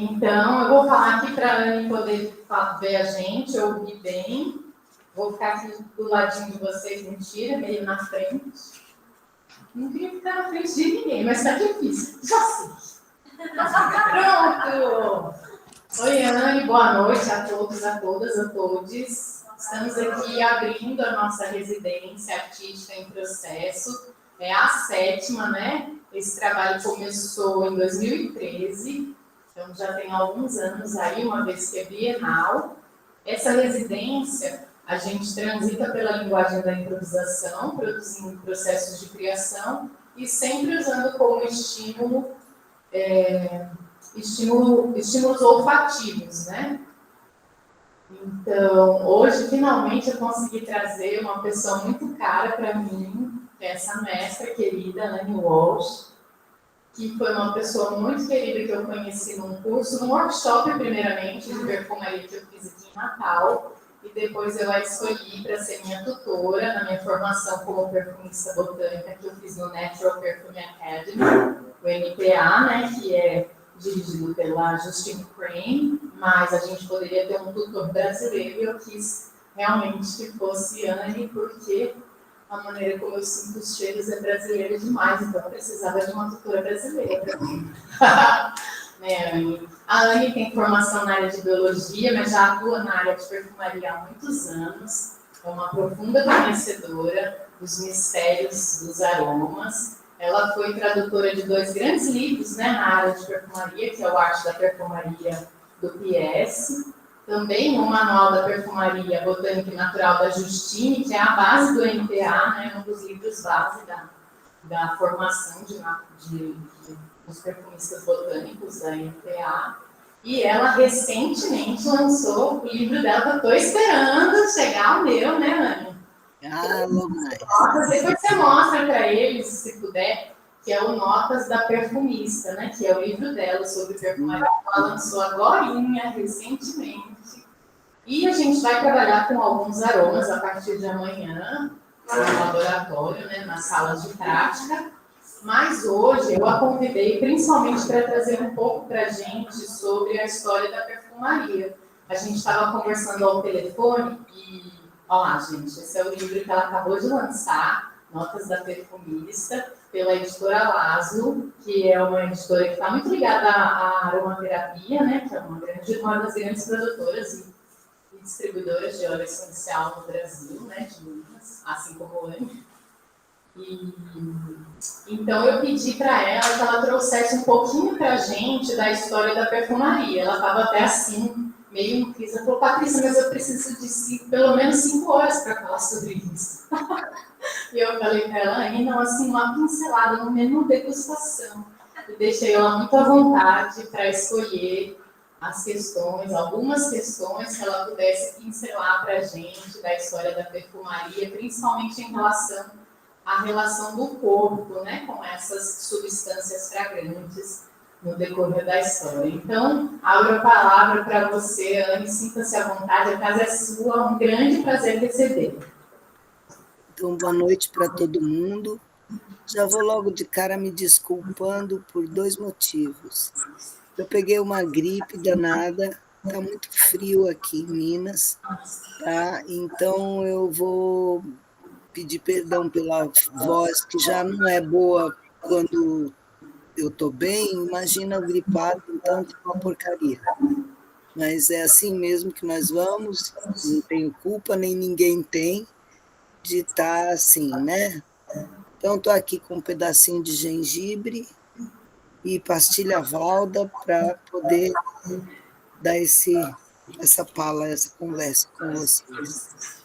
Então, eu vou falar aqui para a Anne poder ver a gente, ouvir bem. Vou ficar aqui do ladinho de vocês, mentira, meio na frente. Não queria ficar na frente de ninguém, mas está difícil. Já sei. Pronto! Oi, Anne, boa noite a todos, a todas, a todos. Estamos aqui abrindo a nossa residência artística em processo. É a 7ª, né? Esse trabalho começou em 2013, então já tem alguns anos aí, uma vez que é bienal. Essa residência, a gente transita pela linguagem da improvisação, produzindo processos de criação e sempre usando como estímulos olfativos, né? Então, hoje, finalmente, eu consegui trazer uma pessoa muito cara para mim, que é essa mestra querida, Anne Walsh, que foi uma pessoa muito querida que eu conheci num curso, num workshop, primeiramente, de perfumaria que eu fiz aqui em Natal, e depois eu a escolhi para ser minha tutora na minha formação como perfumista botânica, que eu fiz no Natural Perfume Academy, o NPA, né, que é dirigido pela Justine Crane, mas a gente poderia ter um tutor brasileiro e eu quis realmente que fosse Anne, porque a maneira como eu sinto os cheiros é brasileira demais, então eu precisava de uma tutora brasileira para mim. Né, Anne? A Anne tem formação na área de biologia, mas já atua na área de perfumaria há muitos anos, é uma profunda conhecedora dos mistérios dos aromas. Ela foi tradutora de 2 grandes livros, né, na área de perfumaria, que é o Arte da Perfumaria do PS, também o Manual da Perfumaria Botânica e Natural da Justine, que é a base do NPA, né, um dos livros base da formação dos perfumistas botânicos da NPA. E ela recentemente lançou o livro dela, que eu estou esperando chegar o meu, né, Anne? Logo mais. Depois você mostra para eles, se puder, que é o Notas da Perfumista, né? Que é o livro dela sobre perfumaria. Ela lançou agorinha, recentemente. E a gente vai trabalhar com alguns aromas a partir de amanhã, no laboratório, né? Nas salas de prática. Mas hoje eu a convidei principalmente para trazer um pouco para a gente sobre a história da perfumaria. A gente estava conversando ao telefone e... Olha lá, gente, esse é o livro que ela acabou de lançar, Notas da Perfumista, pela editora Laszlo, que é uma editora que está muito ligada à aromaterapia, né, que é uma das grandes produtoras e distribuidoras de óleo essencial no Brasil, né, de Minas, assim como a Anne. Então eu pedi para ela que ela trouxesse um pouquinho para a gente da história da perfumaria. Ela estava até assim, meio em crise. Ela falou, Patrícia, mas eu preciso de pelo menos 5 horas para falar sobre isso. E eu falei para ela, não, assim, uma pincelada no menu degustação. E deixei ela muito à vontade para escolher as questões, algumas questões que ela pudesse pincelar para a gente da história da perfumaria, principalmente em relação à relação do corpo, né, com essas substâncias fragrantes no decorrer da história. Então, abro a palavra para você, Anne, sinta-se à vontade, a casa é sua, um grande prazer receber. Então, boa noite para todo mundo. Já vou logo de cara me desculpando por 2 motivos. Eu peguei uma gripe danada, está muito frio aqui em Minas, tá? Então eu vou pedir perdão pela voz, que já não é boa quando eu estou bem, imagina o gripado, então tá uma porcaria. Mas é assim mesmo que nós vamos, não tenho culpa, nem ninguém tem de estar assim, né? Então estou aqui com um pedacinho de gengibre e pastilha Valda para poder dar essa conversa com vocês.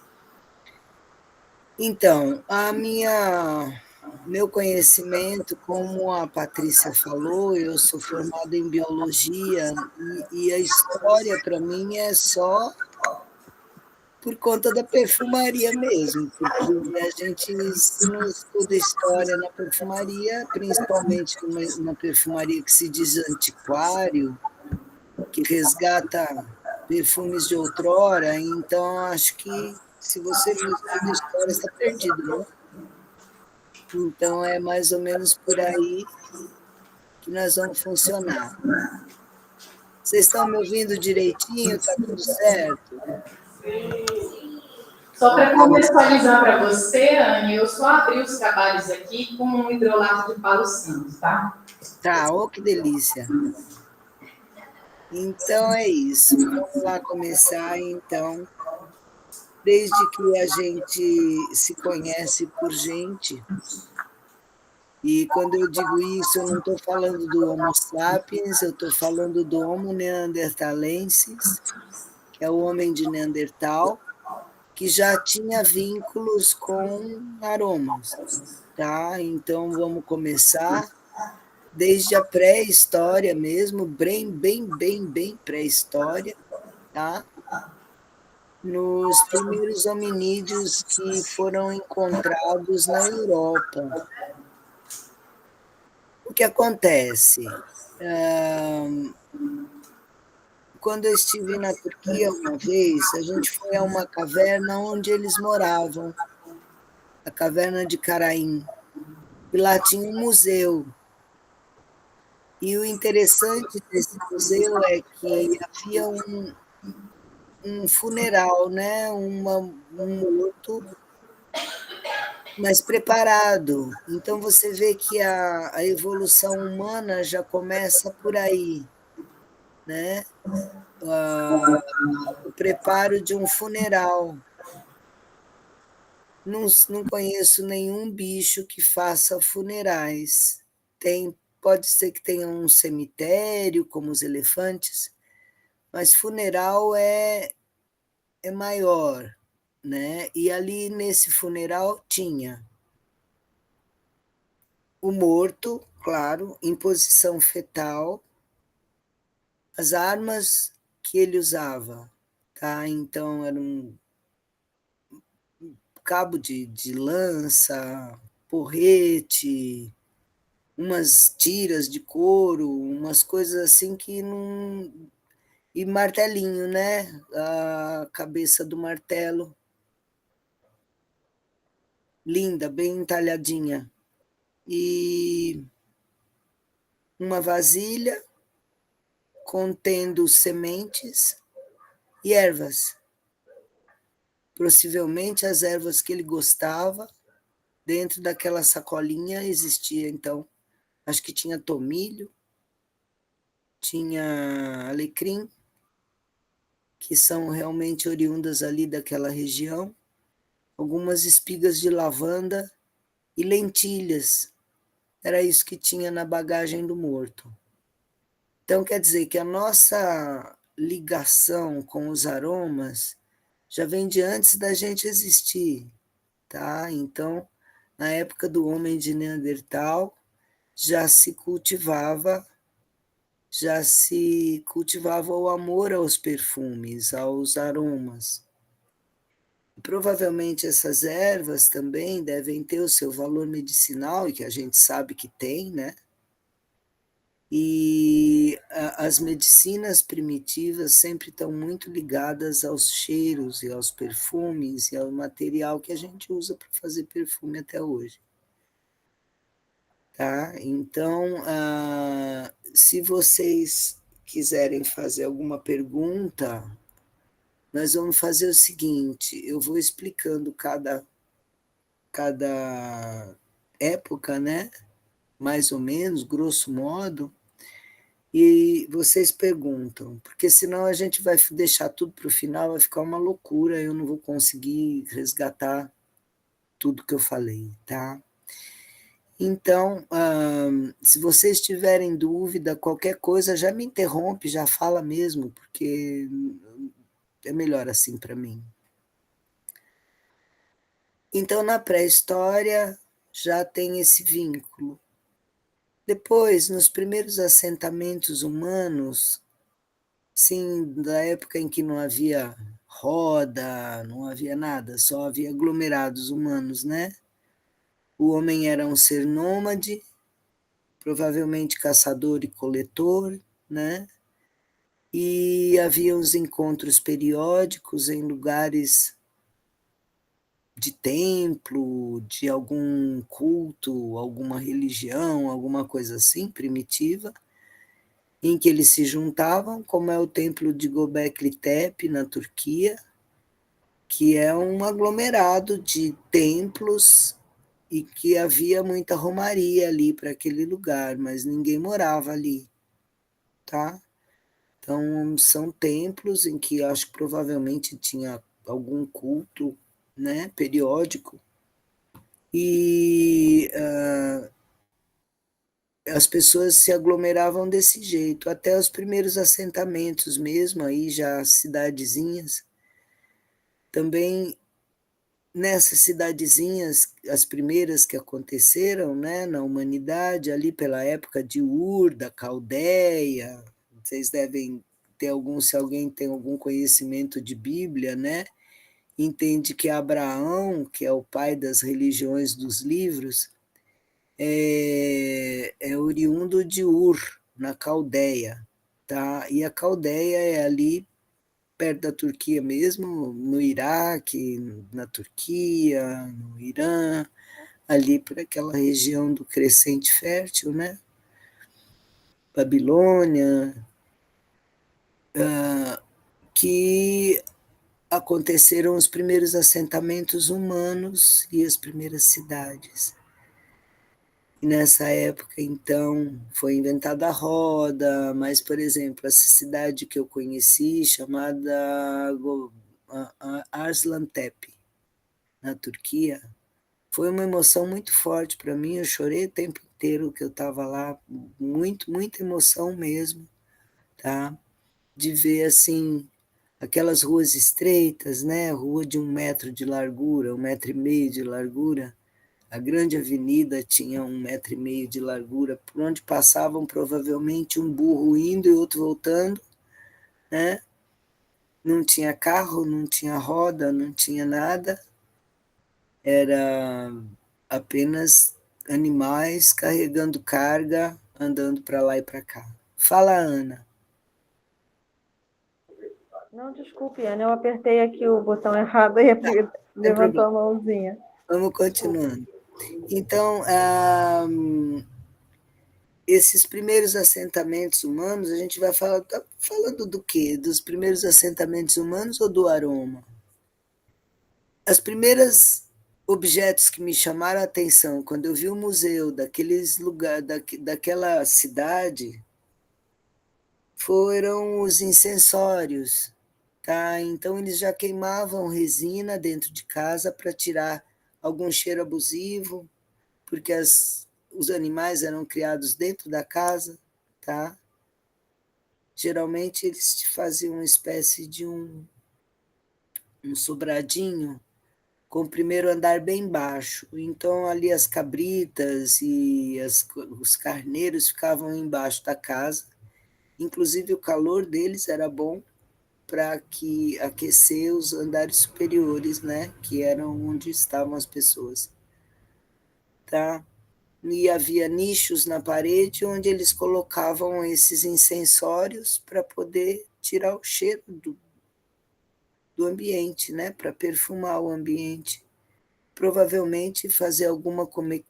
Então, meu conhecimento, como a Patrícia falou, eu sou formada em biologia e a história para mim é só por conta da perfumaria mesmo, porque a gente, se não estuda história na perfumaria, principalmente na perfumaria que se diz antiquário, que resgata perfumes de outrora, então acho que se você não estuda história, está perdido, não? Então é mais ou menos por aí que nós vamos funcionar. Vocês estão me ouvindo direitinho? Está tudo certo? Só para contextualizar para você, Anne, eu só abri os trabalhos aqui com um hidrolato de Palo Santo, tá? Tá, oh, que delícia. Então é isso. Vamos lá começar, então. Desde que a gente se conhece por gente, e quando eu digo isso, eu não estou falando do Homo sapiens, eu estou falando do Homo neanderthalensis, que é o homem de Neandertal, que já tinha vínculos com aromas, tá? Então vamos começar desde a pré-história mesmo, bem pré-história, tá? Nos primeiros hominídeos que foram encontrados na Europa. O que acontece? Quando eu estive na Turquia uma vez, a gente foi a uma caverna onde eles moravam, a caverna de Karaim, e lá tinha um museu. E o interessante desse museu é que havia um funeral, né? Um morto, mas preparado. Então você vê que a evolução humana já começa por aí, né? O preparo de um funeral. Não conheço nenhum bicho que faça funerais. Pode ser que tenha um cemitério, como os elefantes, mas funeral é maior, né? E ali nesse funeral tinha o morto, claro, em posição fetal, as armas que ele usava, tá? Então era um cabo de lança, porrete, umas tiras de couro, umas coisas assim que não. E martelinho, né? A cabeça do martelo, linda, bem entalhadinha. E uma vasilha contendo sementes e ervas. Possivelmente as ervas que ele gostava. Dentro daquela sacolinha existia, então, acho que tinha tomilho, tinha alecrim, que são realmente oriundas ali daquela região, algumas espigas de lavanda e lentilhas. Era isso que tinha na bagagem do morto. Então, quer dizer que a nossa ligação com os aromas já vem de antes da gente existir, tá? Então, na época do homem de Neandertal, já se cultivava o amor aos perfumes, aos aromas. E provavelmente essas ervas também devem ter o seu valor medicinal, e que a gente sabe que tem, né? E as medicinas primitivas sempre estão muito ligadas aos cheiros e aos perfumes e ao material que a gente usa para fazer perfume até hoje. Tá? Então, se vocês quiserem fazer alguma pergunta, nós vamos fazer o seguinte: eu vou explicando cada época, né? Mais ou menos, grosso modo, e vocês perguntam, porque senão a gente vai deixar tudo para o final, vai ficar uma loucura, eu não vou conseguir resgatar tudo que eu falei, tá? Então, se vocês tiverem dúvida, qualquer coisa, já me interrompe, já fala mesmo, porque é melhor assim para mim. Então, na pré-história, já tem esse vínculo. Depois, nos primeiros assentamentos humanos, sim, da época em que não havia roda, não havia nada, só havia aglomerados humanos, né? O homem era um ser nômade, provavelmente caçador e coletor, né? E havia os encontros periódicos em lugares de templo, de algum culto, alguma religião, alguma coisa assim, primitiva. em que eles se juntavam, como é o templo de Göbekli Tepe, na Turquia, que é um aglomerado de templos e que havia muita romaria ali para aquele lugar, mas ninguém morava ali, tá? Então, são templos em que acho que provavelmente tinha algum culto, né, periódico, e as pessoas se aglomeravam desse jeito, até os primeiros assentamentos mesmo, aí já cidadezinhas. Também nessas cidadezinhas, as primeiras que aconteceram, né, na humanidade, ali pela época de Ur, da Caldeia, vocês devem ter algum, se alguém tem algum conhecimento de Bíblia, né, entende que Abraão, que é o pai das religiões dos livros, é oriundo de Ur, na Caldeia, tá? E a Caldeia é ali perto da Turquia mesmo, no Iraque, na Turquia, no Irã, ali por aquela região do Crescente Fértil, né? Babilônia, que aconteceram os primeiros assentamentos humanos e as primeiras cidades. E nessa época, então, foi inventada a roda, mas, por exemplo, essa cidade que eu conheci, chamada Arslantepe, na Turquia, foi uma emoção muito forte para mim. Eu chorei o tempo inteiro que eu estava lá, muita emoção mesmo, tá? De ver assim aquelas ruas estreitas, né? Rua de 1 metro de largura, 1,5 metros de largura. A grande avenida tinha 1,5 metros de largura, por onde passavam provavelmente um burro indo e outro voltando, né? Não tinha carro, não tinha roda, não tinha nada. Era apenas animais carregando carga, andando para lá e para cá. Fala, Ana. Não, desculpe, Ana, eu apertei aqui o botão errado e Sem levantou problema. a mãozinha. Vamos continuando. Então, esses primeiros assentamentos humanos, a gente vai falar, tá falando do quê? Dos primeiros assentamentos humanos ou do aroma? As primeiras objetos que me chamaram a atenção quando eu vi o museu daqueles lugar, daquela cidade, foram os incensórios, tá? Então eles já queimavam resina dentro de casa para tirar algum cheiro abusivo, porque os animais eram criados dentro da casa, tá? Geralmente eles faziam uma espécie de um sobradinho com o primeiro andar bem baixo. Então, ali as cabritas e os carneiros ficavam embaixo da casa. Inclusive, o calor deles era bom para que aquecer os andares superiores, né? Que eram onde estavam as pessoas. Tá? E havia nichos na parede onde eles colocavam esses incensórios para poder tirar o cheiro do ambiente, né? Para perfumar o ambiente. Provavelmente fazer alguma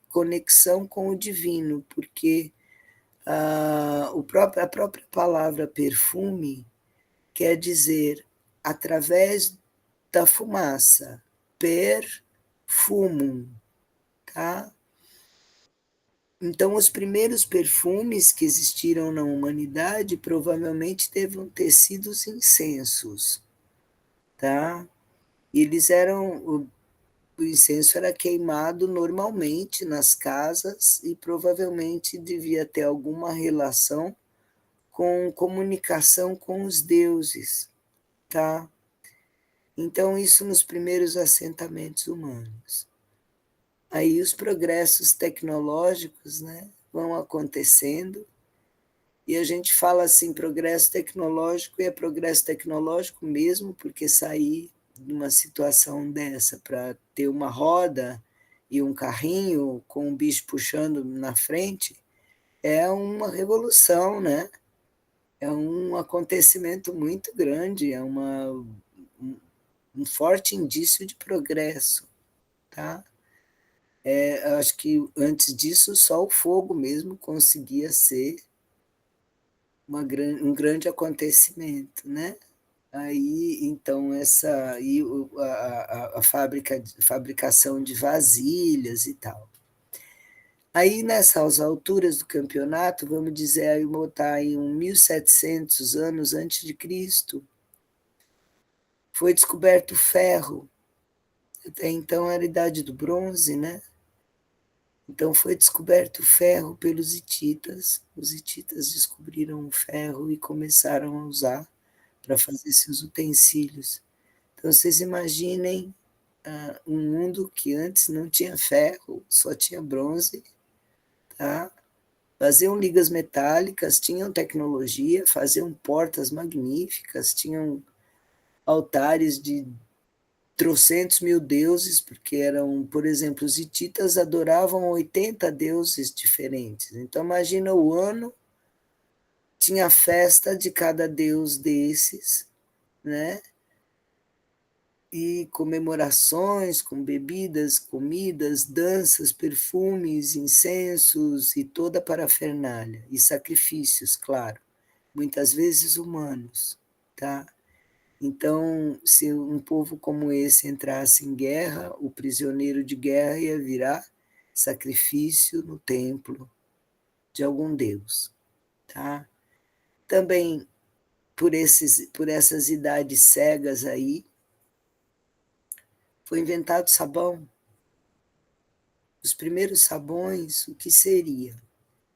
conexão com o divino, porque a própria palavra perfume quer dizer através da fumaça, perfumum, tá? Então, os primeiros perfumes que existiram na humanidade provavelmente devam ter sido os incensos, tá? Eles eram o incenso era queimado normalmente nas casas e provavelmente devia ter alguma relação com comunicação com os deuses, tá? Então, isso nos primeiros assentamentos humanos. Aí os progressos tecnológicos, né, vão acontecendo e a gente fala assim, progresso tecnológico, e é progresso tecnológico mesmo, porque sair de uma situação dessa para ter uma roda e um carrinho com um bicho puxando na frente é uma revolução, né? É um acontecimento muito grande, é um forte indício de progresso, tá? Acho que antes disso só o fogo mesmo conseguia ser um grande acontecimento, né? Aí, então, a fabricação de vasilhas e tal. Aí, nessas alturas do campeonato, vamos dizer, aí botar em 1700 anos antes de Cristo, foi descoberto o ferro. Até então era a Idade do Bronze, né? Então foi descoberto o ferro pelos hititas. Os hititas descobriram o ferro e começaram a usar para fazer seus utensílios. Então vocês imaginem um mundo que antes não tinha ferro, só tinha bronze, tá? Faziam ligas metálicas, tinham tecnologia, faziam portas magníficas, tinham altares de trocentos mil deuses, porque eram, por exemplo, os hititas adoravam 80 deuses diferentes. Então, imagina o ano, tinha festa de cada deus desses, né? E comemorações com bebidas, comidas, danças, perfumes, incensos e toda a parafernália. E sacrifícios, claro, muitas vezes humanos, tá? Então, se um povo como esse entrasse em guerra, o prisioneiro de guerra ia virar sacrifício no templo de algum deus, tá? Também por essas idades cegas aí, foi inventado sabão. Os primeiros sabões, o que seria?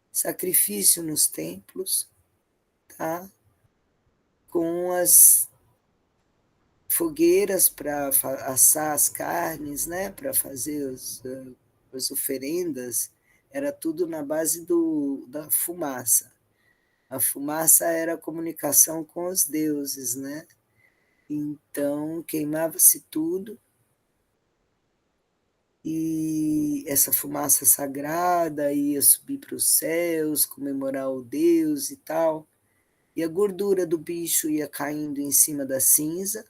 Sacrifício nos templos, tá? Com as fogueiras para assar as carnes, né? Para fazer as oferendas, era tudo na base da fumaça. A fumaça era a comunicação com os deuses, né? Então, queimava-se tudo e essa fumaça sagrada ia subir para os céus, comemorar o Deus e tal. E a gordura do bicho ia caindo em cima da cinza,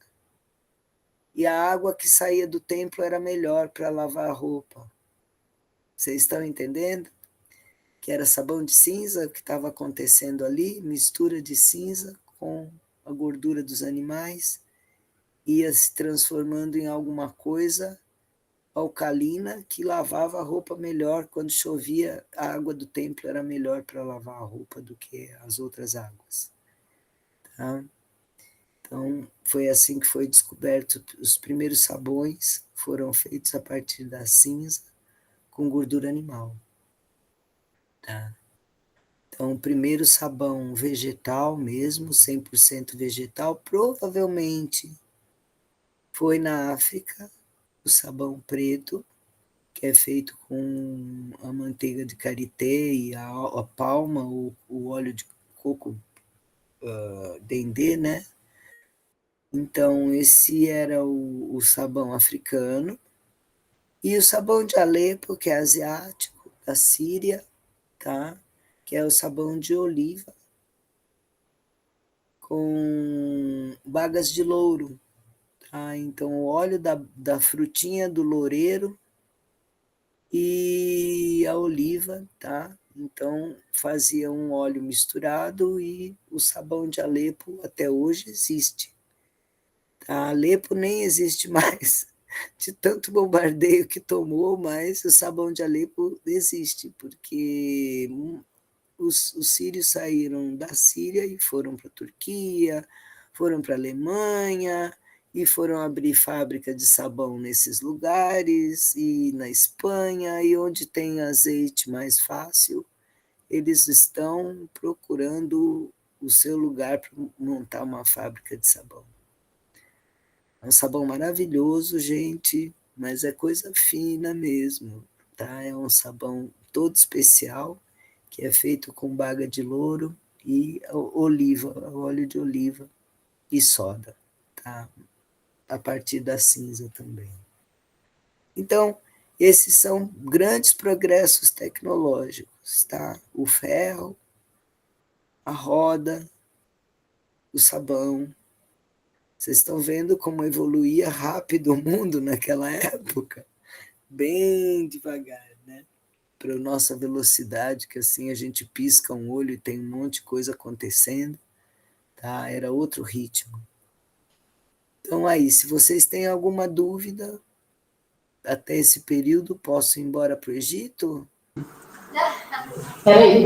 e a água que saía do templo era melhor para lavar a roupa. Vocês estão entendendo? Que era sabão de cinza, o que estava acontecendo ali, mistura de cinza com a gordura dos animais, ia se transformando em alguma coisa alcalina que lavava a roupa melhor. Quando chovia, a água do templo era melhor para lavar a roupa do que as outras águas. Tá? Então, foi assim que foi descoberto. Os primeiros sabões foram feitos a partir da cinza com gordura animal. Tá? Então, o primeiro sabão vegetal mesmo, 100% vegetal, provavelmente foi na África, o sabão preto, que é feito com a manteiga de karité e a palma, o óleo de coco dendê, né? Então, esse era o sabão africano. E o sabão de Alepo, que é asiático, da Síria, tá? Que é o sabão de oliva, com bagas de louro. Tá? Então, o óleo da frutinha do loureiro e a oliva, tá? Então, fazia um óleo misturado e o sabão de Alepo até hoje existe. Tá? Alepo nem existe mais, de tanto bombardeio que tomou, mas o sabão de Alepo existe, porque os sírios saíram da Síria e foram para a Turquia, foram para a Alemanha, e foram abrir fábrica de sabão nesses lugares, e na Espanha, e onde tem azeite mais fácil, eles estão procurando o seu lugar para montar uma fábrica de sabão. É um sabão maravilhoso, gente, mas é coisa fina mesmo, tá? É um sabão todo especial, que é feito com baga de louro e oliva, óleo de oliva e soda, tá? A partir da cinza também. Então, esses são grandes progressos tecnológicos, tá? O ferro, a roda, o sabão. Vocês estão vendo como evoluía rápido o mundo naquela época? Bem devagar, né? para a nossa velocidade, que assim a gente pisca um olho e tem um monte de coisa acontecendo, tá? Era outro ritmo. Então aí, se vocês têm alguma dúvida, até esse período, posso ir embora para o Egito? Peraí.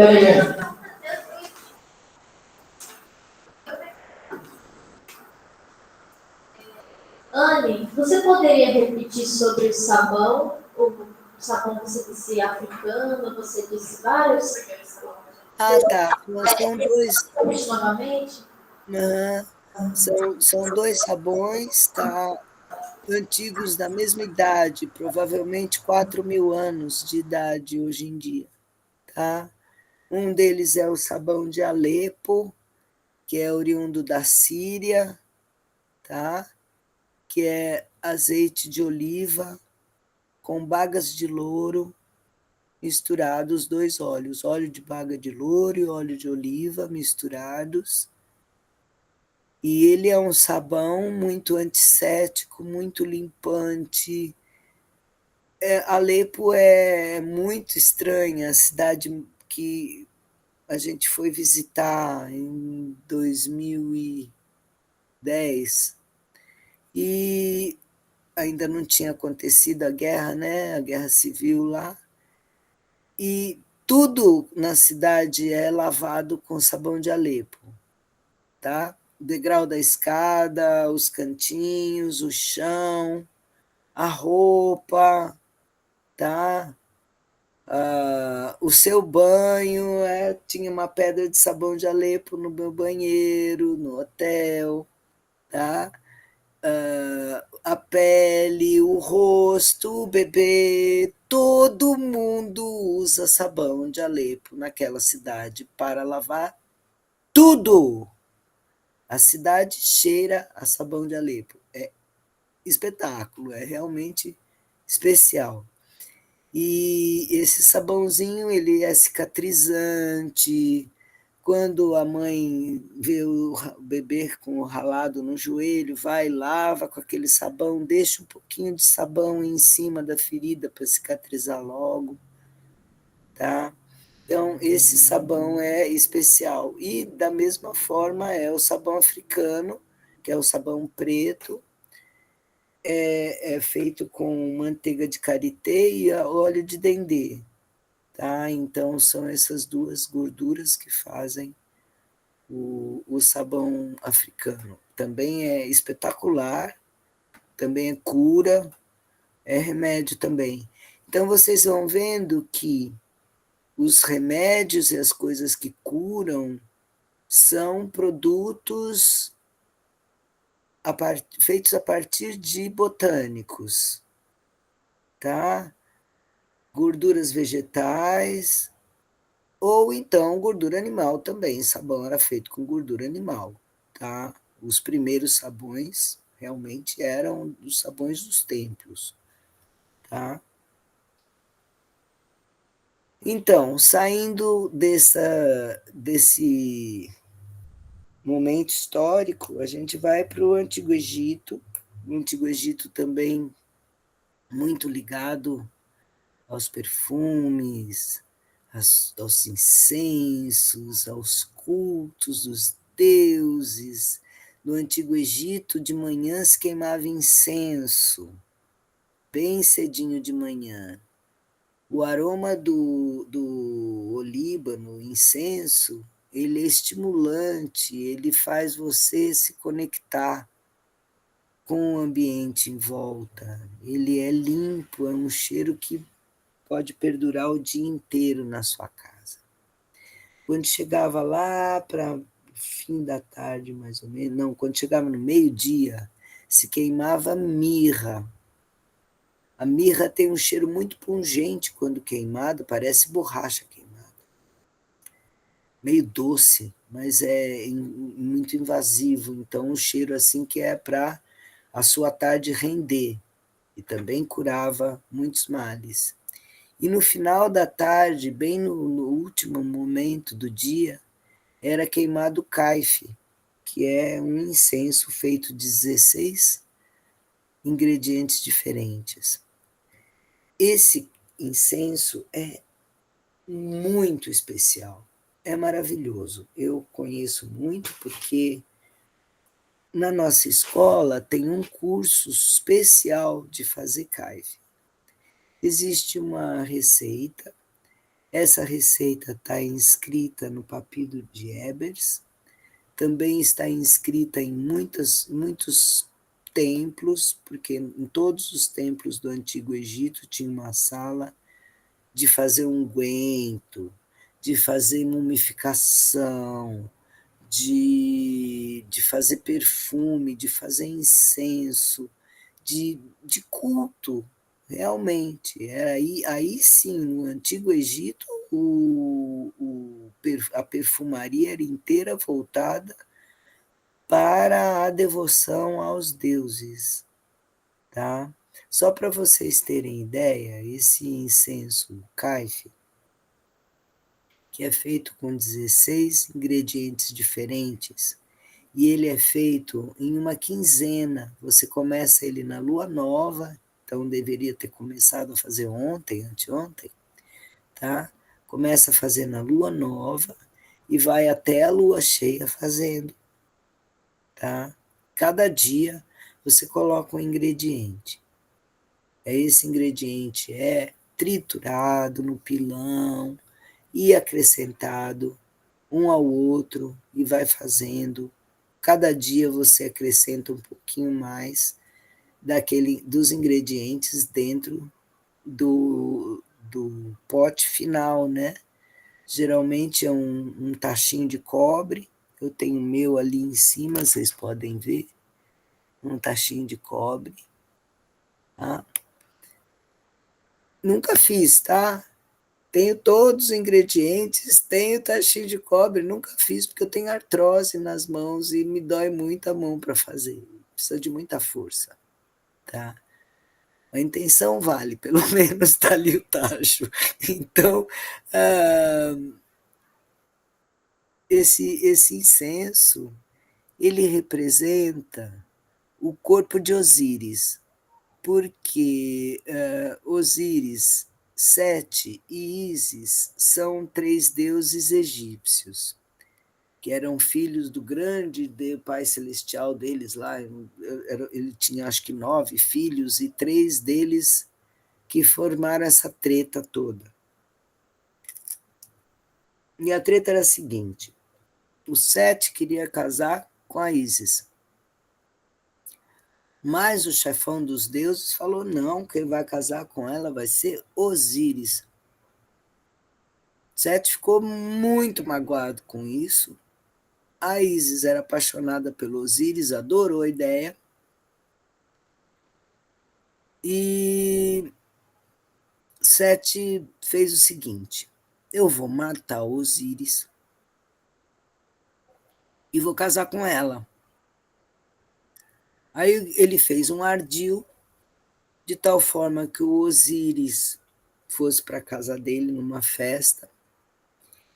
Anne, você poderia repetir sobre o sabão? O sabão você disse africano, você disse vários? Ah, tá. São dois. Novamente? São dois sabões, tá? Antigos da mesma idade, provavelmente 4.000 anos de idade hoje em dia, tá? Um deles é o sabão de Alepo, que é oriundo da Síria, tá? Que é azeite de oliva com bagas de louro misturados, dois óleos, óleo de baga de louro e óleo de oliva misturados. E ele é um sabão muito antisséptico, muito limpante. Alepo é muito estranha, a cidade que a gente foi visitar em 2010 e ainda não tinha acontecido a guerra, né? A guerra civil lá. E tudo na cidade é lavado com sabão de Alepo, tá? O degrau da escada, os cantinhos, o chão, a roupa, tá? O seu banho, tinha uma pedra de sabão de Alepo no meu banheiro, no hotel, tá? A pele, o rosto, o bebê, todo mundo usa sabão de Alepo naquela cidade para lavar tudo. A cidade cheira a sabão de Alepo. É espetáculo, é realmente especial. E esse sabãozinho, ele é cicatrizante. Quando a mãe vê o bebê com o ralado no joelho, vai, lava com aquele sabão, deixa um pouquinho de sabão em cima da ferida para cicatrizar logo, tá? Então, esse sabão é especial. E, da mesma forma, é o sabão africano, que é o sabão preto, é feito com manteiga de karité e óleo de dendê, tá? Então, são essas duas gorduras que fazem o sabão africano. Também é espetacular, também é cura, é remédio também. Então, vocês vão vendo que os remédios e as coisas que curam são produtos feitos a partir de botânicos, tá? Gorduras vegetais, ou então gordura animal também. Sabão era feito com gordura animal, tá? Os primeiros sabões realmente eram os sabões dos templos, tá? Então, saindo desse momento histórico, a gente vai para o Antigo Egito. O Antigo Egito também muito ligado aos perfumes, aos incensos, aos cultos dos deuses. No Antigo Egito, de manhã se queimava incenso, bem cedinho de manhã. O aroma do olíbano, incenso, ele é estimulante, ele faz você se conectar com o ambiente em volta. Ele é limpo, é um cheiro que pode perdurar o dia inteiro na sua casa. Quando chegava lá para fim da tarde, mais ou menos, não, quando chegava no meio-dia, se queimava mirra. A mirra tem um cheiro muito pungente quando queimado, parece borracha queimada. Meio doce, mas é muito invasivo. Então, um cheiro assim que é para a sua tarde render. E também curava muitos males. E no final da tarde, bem no último momento do dia, era queimado o caife, que é um incenso feito de 16 ingredientes diferentes. Esse incenso é muito especial. É maravilhoso. Eu conheço muito porque na nossa escola tem um curso especial de fazer caive. Existe uma receita, essa receita está inscrita no Papiro de Ebers, também está inscrita em muitos templos, porque em todos os templos do Antigo Egito tinha uma sala de fazer unguento, de fazer mumificação, de fazer perfume, de fazer incenso, de culto, realmente. Aí sim, no Antigo Egito, a perfumaria era inteira voltada para a devoção aos deuses, tá? Só para vocês terem ideia, esse incenso caife, que é feito com 16 ingredientes diferentes, e ele é feito em uma quinzena. Você começa ele na lua nova, então deveria ter começado a fazer ontem, anteontem, tá? Começa a fazer na lua nova e vai até a lua cheia fazendo, tá? Cada dia você coloca um ingrediente. Esse ingrediente é triturado no pilão e acrescentado um ao outro e vai fazendo. Cada dia você acrescenta um pouquinho mais dos ingredientes dentro do pote final, né? Geralmente é um tachinho de cobre. Eu tenho o meu ali em cima, vocês podem ver. Um tachinho de cobre. Tá? Nunca fiz, tá? Tenho todos os ingredientes, tenho tachinho de cobre, nunca fiz porque eu tenho artrose nas mãos e me dói muito a mão para fazer. Precisa de muita força, tá? A intenção vale, pelo menos está ali o tacho. Então, esse incenso, ele representa o corpo de Osíris, porque Osíris, Sete e Ísis são 3 deuses egípcios, que eram filhos do grande pai celestial deles lá. Ele tinha acho que 9 filhos e 3 deles que formaram essa treta toda. E a treta era a seguinte: o Sete queria casar com a Ísis, mas o chefão dos deuses falou não, quem vai casar com ela vai ser Osíris. Sete ficou muito magoado com isso. A Ísis era apaixonada pelo Osíris, adorou a ideia. E Sete fez o seguinte: eu vou matar o Osíris e vou casar com ela. Aí ele fez um ardil, de tal forma que o Osíris fosse para a casa dele numa festa.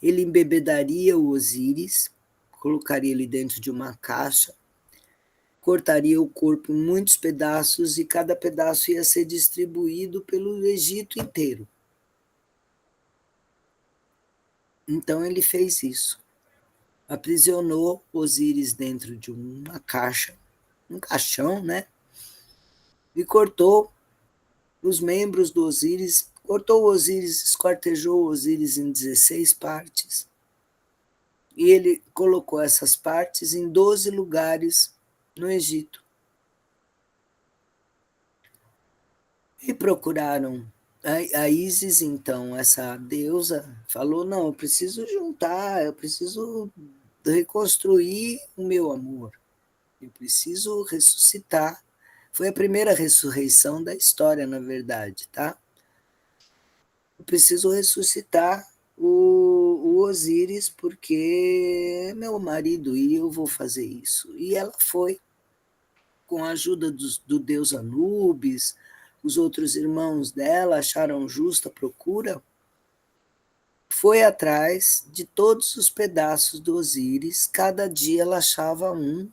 Ele embebedaria o Osíris, colocaria ele dentro de uma caixa, cortaria o corpo em muitos pedaços e cada pedaço ia ser distribuído pelo Egito inteiro. Então ele fez isso. Aprisionou Osíris dentro de uma caixa, um caixão, né? E cortou os membros do Osíris, cortou o Osíris, esquartejou o Osíris em 16 partes. E ele colocou essas partes em 12 lugares no Egito. E procuraram a Ísis, então, essa deusa, falou, não, eu preciso juntar, eu preciso reconstruir o meu amor, eu preciso ressuscitar. Foi a primeira ressurreição da história, na verdade, tá? Eu preciso ressuscitar o Osíris porque é meu marido e eu vou fazer isso. E ela foi, com a ajuda do deus Anubis, os outros irmãos dela acharam justa a procura, foi atrás de todos os pedaços do Osíris, cada dia ela achava um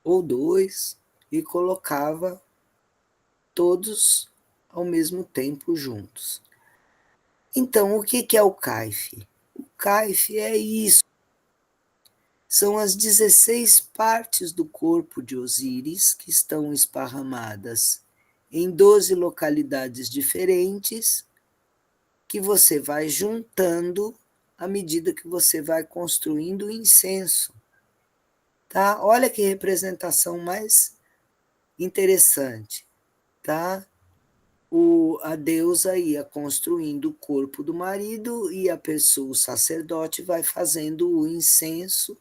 ou 2 e colocava todos ao mesmo tempo juntos. Então, o que é o Caife? O Caife é isso. São as 16 partes do corpo de Osíris que estão esparramadas em 12 localidades diferentes, que você vai juntando à medida que você vai construindo o incenso. Tá? Olha que representação mais interessante. Tá? A deusa ia construindo o corpo do marido e a pessoa, o sacerdote, vai fazendo o incenso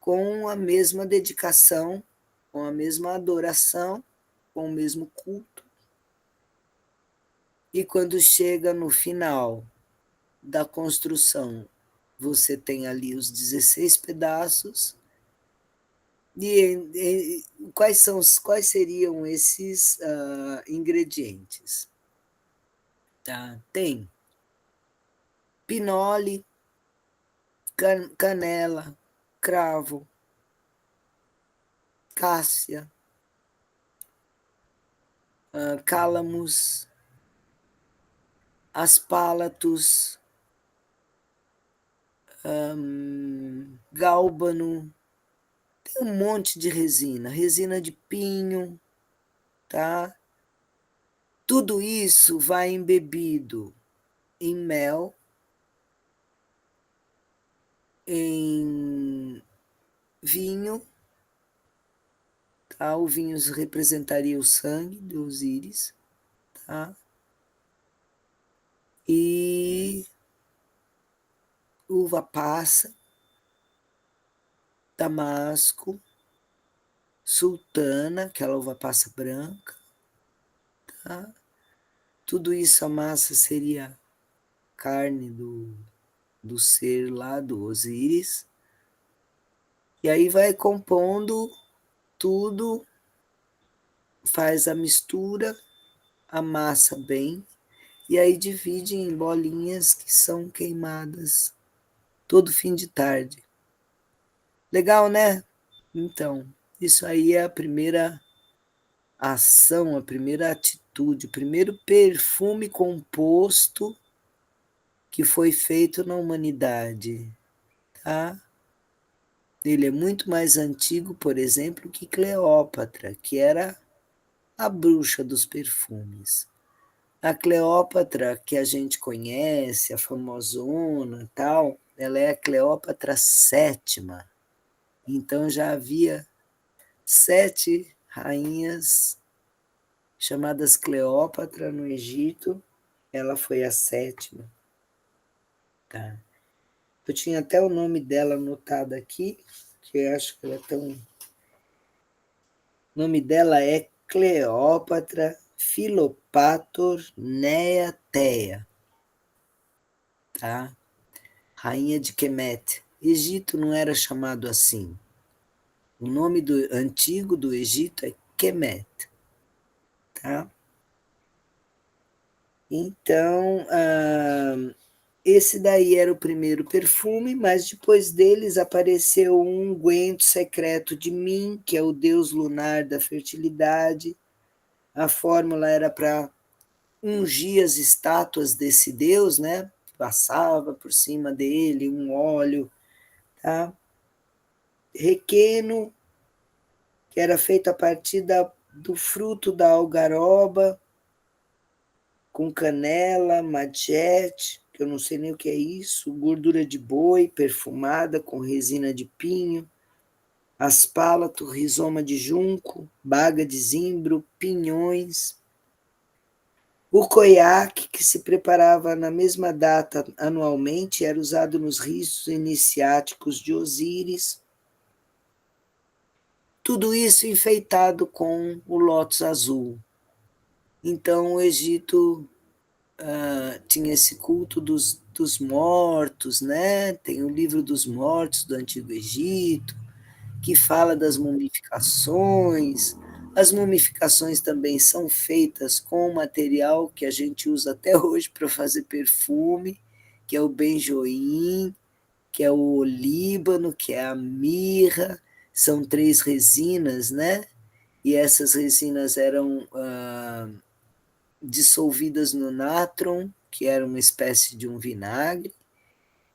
com a mesma dedicação, com a mesma adoração, com o mesmo culto. E quando chega no final da construção, você tem ali os 16 pedaços. E quais seriam esses ingredientes? Tá? Tem pinole, canela, cravo, cássia, cálamos, aspálatos, gálbano, tem um monte de resina de pinho, tá? Tudo isso vai embebido em mel, em vinho, tá? O vinho representaria o sangue de Osíris, tá? E uva passa, damasco, sultana, aquela uva passa branca, tá? Tudo isso, a massa seria carne do ser lá do Osíris. E aí vai compondo tudo, faz a mistura, amassa bem, e aí divide em bolinhas que são queimadas todo fim de tarde. Legal, né? Então, isso aí é a primeira ação, a primeira atitude, o primeiro perfume composto que foi feito na humanidade, tá? Ele é muito mais antigo, por exemplo, que Cleópatra, que era a bruxa dos perfumes. A Cleópatra que a gente conhece, a famosona tal, ela é a Cleópatra sétima. Então já havia 7 rainhas chamadas Cleópatra no Egito, ela foi a 7ª. Tá? Eu tinha até o nome dela anotado aqui, que eu acho que ela é tão... O nome dela é Cleópatra Filopator Neateia, tá? Rainha de Kemet. Egito não era chamado assim. O nome antigo do Egito é Kemet, tá? Então, esse daí era o primeiro perfume, mas depois deles apareceu um unguento secreto de Min, que é o deus lunar da fertilidade. A fórmula era para ungir as estátuas desse deus, né? Passava por cima dele um óleo, tá? Requeno, que era feito a partir do fruto da algaroba, com canela, magete, que eu não sei nem o que é isso, gordura de boi perfumada com resina de pinho, aspálato, rizoma de junco, baga de zimbro, pinhões. O conhaque, que se preparava na mesma data anualmente, era usado nos ritos iniciáticos de Osíris. Tudo isso enfeitado com o lótus azul. Então, o Egito tinha esse culto dos mortos, né? Tem o livro dos mortos do Antigo Egito, que fala das mumificações. As mumificações também são feitas com o material que a gente usa até hoje para fazer perfume, que é o benjoim, que é o olíbano, que é a mirra. São 3 resinas, né? E essas resinas eram dissolvidas no natron, que era uma espécie de um vinagre,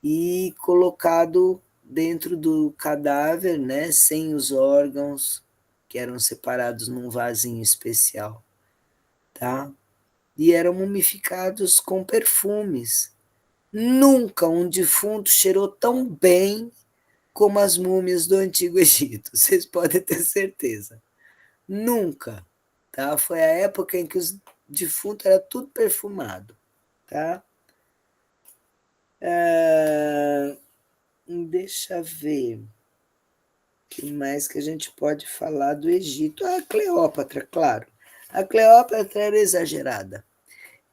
e colocado dentro do cadáver, né, sem os órgãos, que eram separados num vasinho especial, tá? E eram mumificados com perfumes. Nunca um defunto cheirou tão bem como as múmias do Antigo Egito, vocês podem ter certeza. Nunca, tá? Foi a época em que os defuntos era tudo perfumado, tá? Deixa ver o que mais que a gente pode falar do Egito. A Cleópatra, claro. A Cleópatra era exagerada.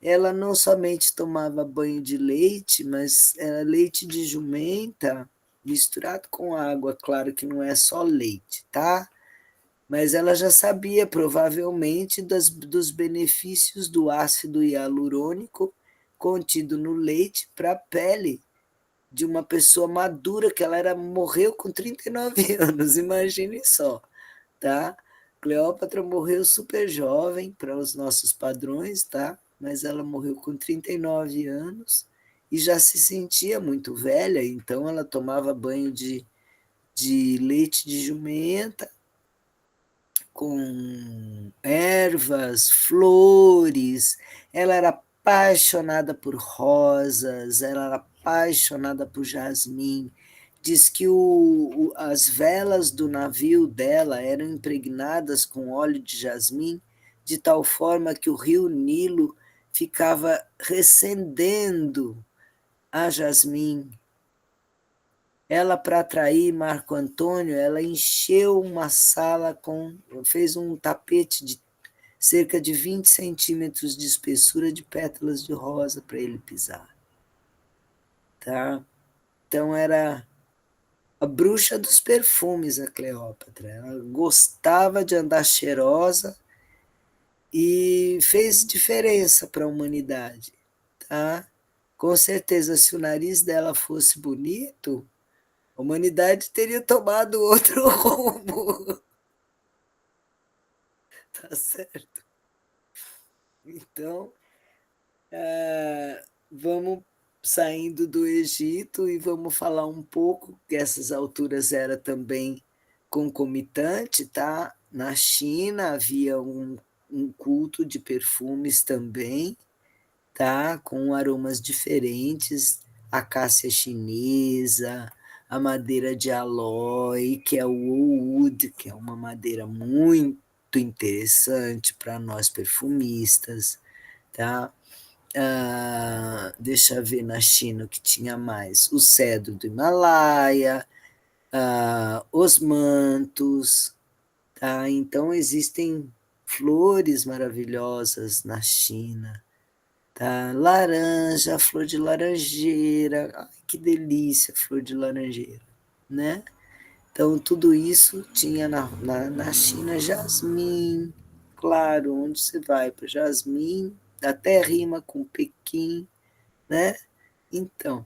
Ela não somente tomava banho de leite, mas era leite de jumenta misturado com água, claro que não é só leite, tá? Mas ela já sabia, provavelmente, dos benefícios do ácido hialurônico contido no leite para a pele de uma pessoa madura, que morreu com 39 anos, imagine só, tá? Cleópatra morreu super jovem para os nossos padrões, tá? Mas ela morreu com 39 anos e já se sentia muito velha, então ela tomava banho de leite de jumenta, com ervas, flores. Ela era apaixonada por rosas, ela era apaixonada por jasmim. Diz que as velas do navio dela eram impregnadas com óleo de jasmim, de tal forma que o rio Nilo ficava recendendo a jasmim. Ela, para atrair Marco Antônio, ela encheu uma sala fez um tapete de cerca de 20 centímetros de espessura de pétalas de rosa para ele pisar. Tá? Então era a bruxa dos perfumes, a Cleópatra. Ela gostava de andar cheirosa e fez diferença para a humanidade. Tá? Com certeza, se o nariz dela fosse bonito, a humanidade teria tomado outro rumo. Tá certo? Então, vamos saindo do Egito e vamos falar um pouco, que essas alturas era também concomitante, tá? Na China havia um culto de perfumes também, tá? Com aromas diferentes, a cássia chinesa, a madeira de aloe, que é o oud, que é uma madeira muito interessante para nós perfumistas, tá? Deixa eu ver na China o que tinha mais. O cedro do Himalaia, os mantos, tá? Então existem flores maravilhosas na China, tá? Laranja, flor de laranjeira, ai, que delícia, flor de laranjeira, né? Então, tudo isso tinha na China. Jasmim, claro, onde você vai para jasmim, até rima com Pequim, né? Então,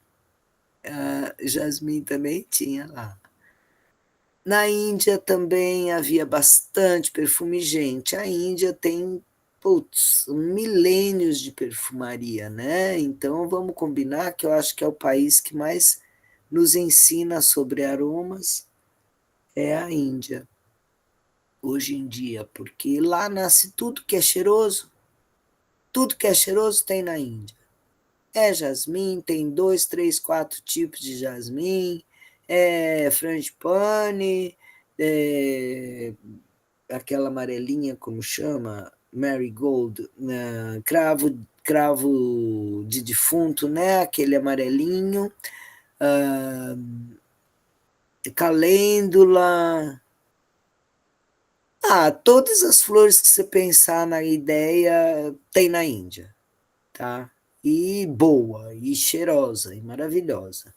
jasmim também tinha lá. Na Índia também havia bastante perfume. Gente, a Índia tem, putz, milênios de perfumaria, né? Então, vamos combinar que eu acho que é o país que mais nos ensina sobre aromas, é a Índia, hoje em dia, porque lá nasce tudo que é cheiroso tem na Índia. É jasmim, tem 2, 3, 4 tipos de jasmim, frangipane, aquela amarelinha, como chama? Marigold, cravo de defunto, né? Aquele amarelinho, calêndula. Todas as flores que você pensar na ideia tem na Índia, tá? E boa, e cheirosa, e maravilhosa.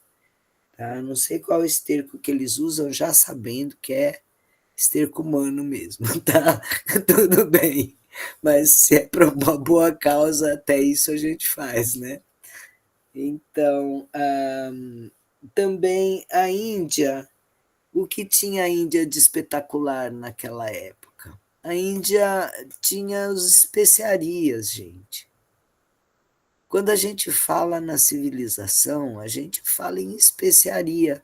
Tá? Não sei qual esterco que eles usam, já sabendo que é esterco humano mesmo, tá? Tudo bem. Mas se é para uma boa causa, até isso a gente faz, né? Então, também a Índia, o que tinha a Índia de espetacular naquela época? A Índia tinha as especiarias, gente. Quando a gente fala na civilização, a gente fala em especiaria.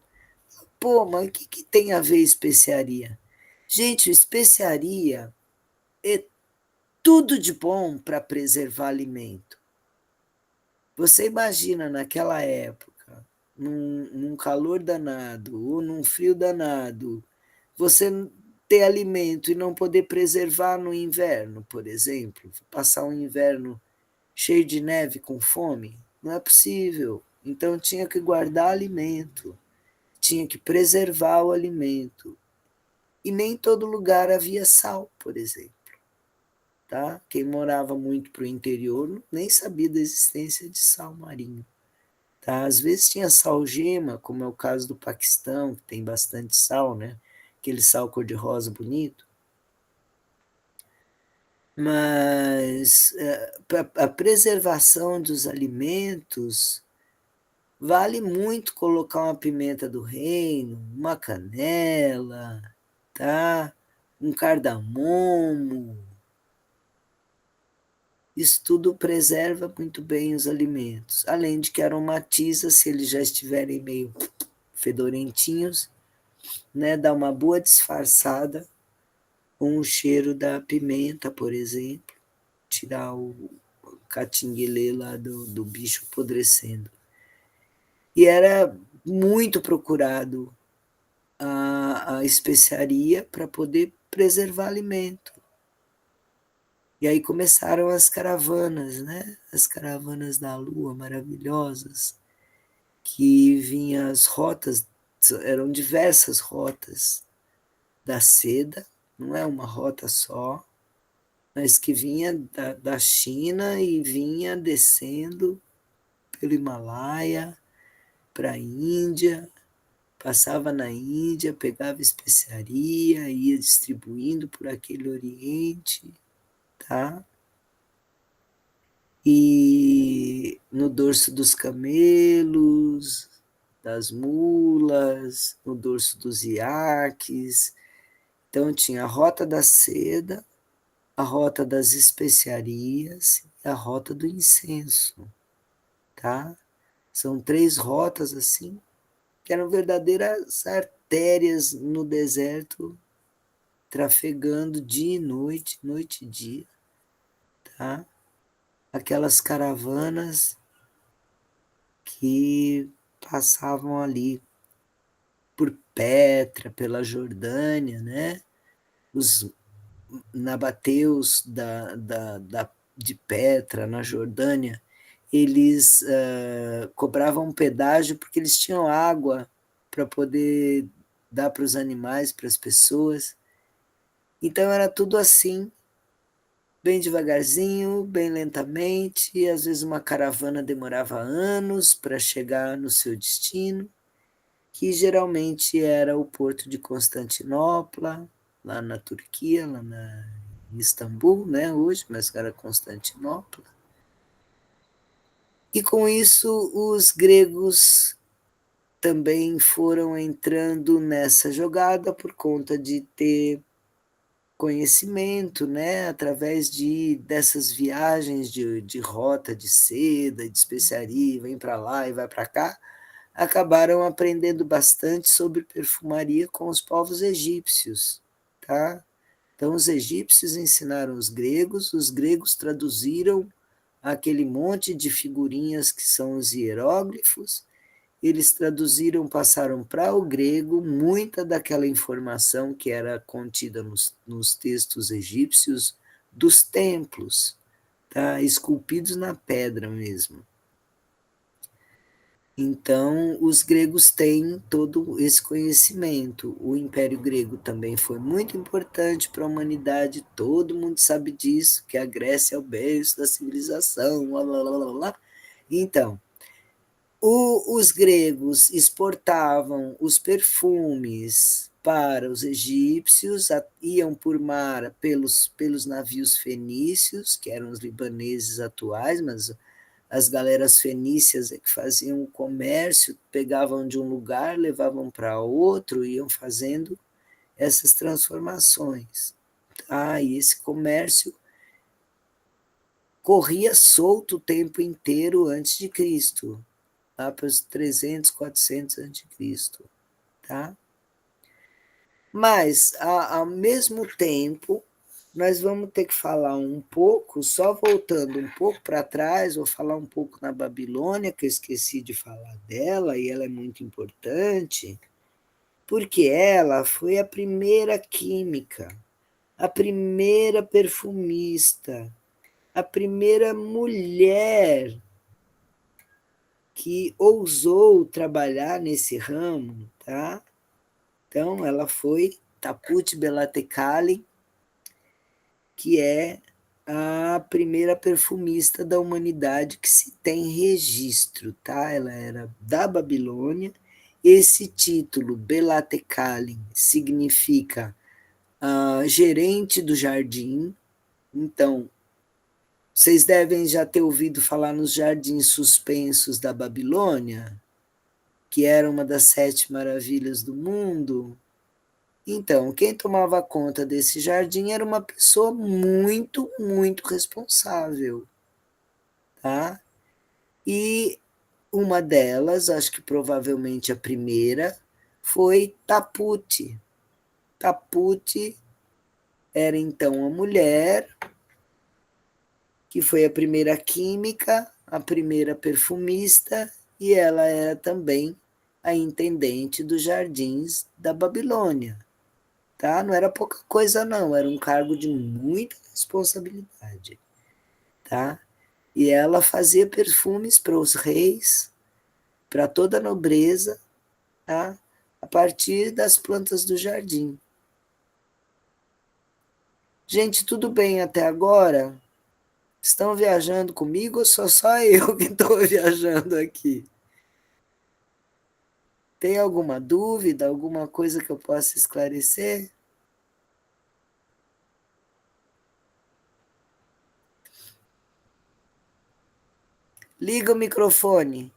Pô, mas o que tem a ver especiaria? Gente, especiaria é tudo de bom para preservar alimento. Você imagina naquela época, num calor danado ou num frio danado, você ter alimento e não poder preservar no inverno, por exemplo, passar um inverno cheio de neve com fome? Não é possível. Então tinha que guardar alimento, tinha que preservar o alimento. E nem em todo lugar havia sal, por exemplo. Tá? Quem morava muito para o interior nem sabia da existência de sal marinho. Tá? Às vezes tinha salgema, como é o caso do Paquistão, que tem bastante sal, né? Aquele sal cor-de-rosa bonito. Mas a preservação dos alimentos vale muito colocar uma pimenta do reino, uma canela, tá? Um cardamomo. Isso tudo preserva muito bem os alimentos, além de que aromatiza, se eles já estiverem meio fedorentinhos, né? Dá uma boa disfarçada com o cheiro da pimenta, por exemplo, tirar o catinguelê lá do bicho apodrecendo. E era muito procurado a especiaria para poder preservar alimento. E aí começaram as caravanas, né? As caravanas da Lua maravilhosas, que vinham as rotas, eram diversas rotas da seda, não é uma rota só, mas que vinha da China e vinha descendo pelo Himalaia para a Índia, passava na Índia, pegava especiaria, ia distribuindo por aquele Oriente, tá? E no dorso dos camelos, das mulas, no dorso dos iaques. Então tinha a rota da seda, a rota das especiarias e a rota do incenso, tá? São 3 rotas assim, que eram verdadeiras artérias no deserto, trafegando dia e noite, noite e dia, tá? Aquelas caravanas que passavam ali por Petra, pela Jordânia, né? Os nabateus de Petra, na Jordânia, eles cobravam um pedágio porque eles tinham água para poder dar para os animais, para as pessoas. Então era tudo assim, bem devagarzinho, bem lentamente, e às vezes uma caravana demorava anos para chegar no seu destino, que geralmente era o porto de Constantinopla, lá na Turquia, em Istambul, né, hoje, mas era Constantinopla. E com isso os gregos também foram entrando nessa jogada por conta de ter conhecimento, né, através dessas viagens de rota de seda, de especiaria, vem para lá e vai para cá, acabaram aprendendo bastante sobre perfumaria com os povos egípcios, tá? Então os egípcios ensinaram os gregos traduziram aquele monte de figurinhas que são os hieróglifos, eles traduziram, passaram para o grego muita daquela informação que era contida nos textos egípcios dos templos, tá? Esculpidos na pedra mesmo. Então, os gregos têm todo esse conhecimento. O Império Grego também foi muito importante para a humanidade, todo mundo sabe disso, que a Grécia é o berço da civilização, blá, blá, blá, blá. Então, os gregos exportavam os perfumes para os egípcios, iam por mar pelos navios fenícios, que eram os libaneses atuais, mas as galeras fenícias é que faziam o comércio, pegavam de um lugar, levavam para outro, iam fazendo essas transformações. E esse comércio corria solto o tempo inteiro antes de Cristo, lá para os 300, 400 antes de Cristo, tá? Mas, ao mesmo tempo, nós vamos ter que falar um pouco, só voltando um pouco para trás, vou falar um pouco na Babilônia, que eu esqueci de falar dela, e ela é muito importante, porque ela foi a primeira química, a primeira perfumista, a primeira mulher que ousou trabalhar nesse ramo, tá? Então, ela foi Taput Belatekalin, que é a primeira perfumista da humanidade que se tem registro, tá? Ela era da Babilônia. Esse título, Belatekalin, significa gerente do jardim. Então, vocês devem já ter ouvido falar nos jardins suspensos da Babilônia, que era uma das 7 maravilhas do mundo. Então, quem tomava conta desse jardim era uma pessoa muito, muito responsável, tá? E uma delas, acho que provavelmente a primeira, foi Taput. Taput era então a mulher que foi a primeira química, a primeira perfumista, e ela era também a intendente dos jardins da Babilônia. Tá? Não era pouca coisa, não, era um cargo de muita responsabilidade. Tá? E ela fazia perfumes para os reis, para toda a nobreza, tá? A partir das plantas do jardim. Gente, tudo bem até agora? Estão viajando comigo ou só eu que estou viajando aqui? Tem alguma dúvida, alguma coisa que eu possa esclarecer? Liga o microfone.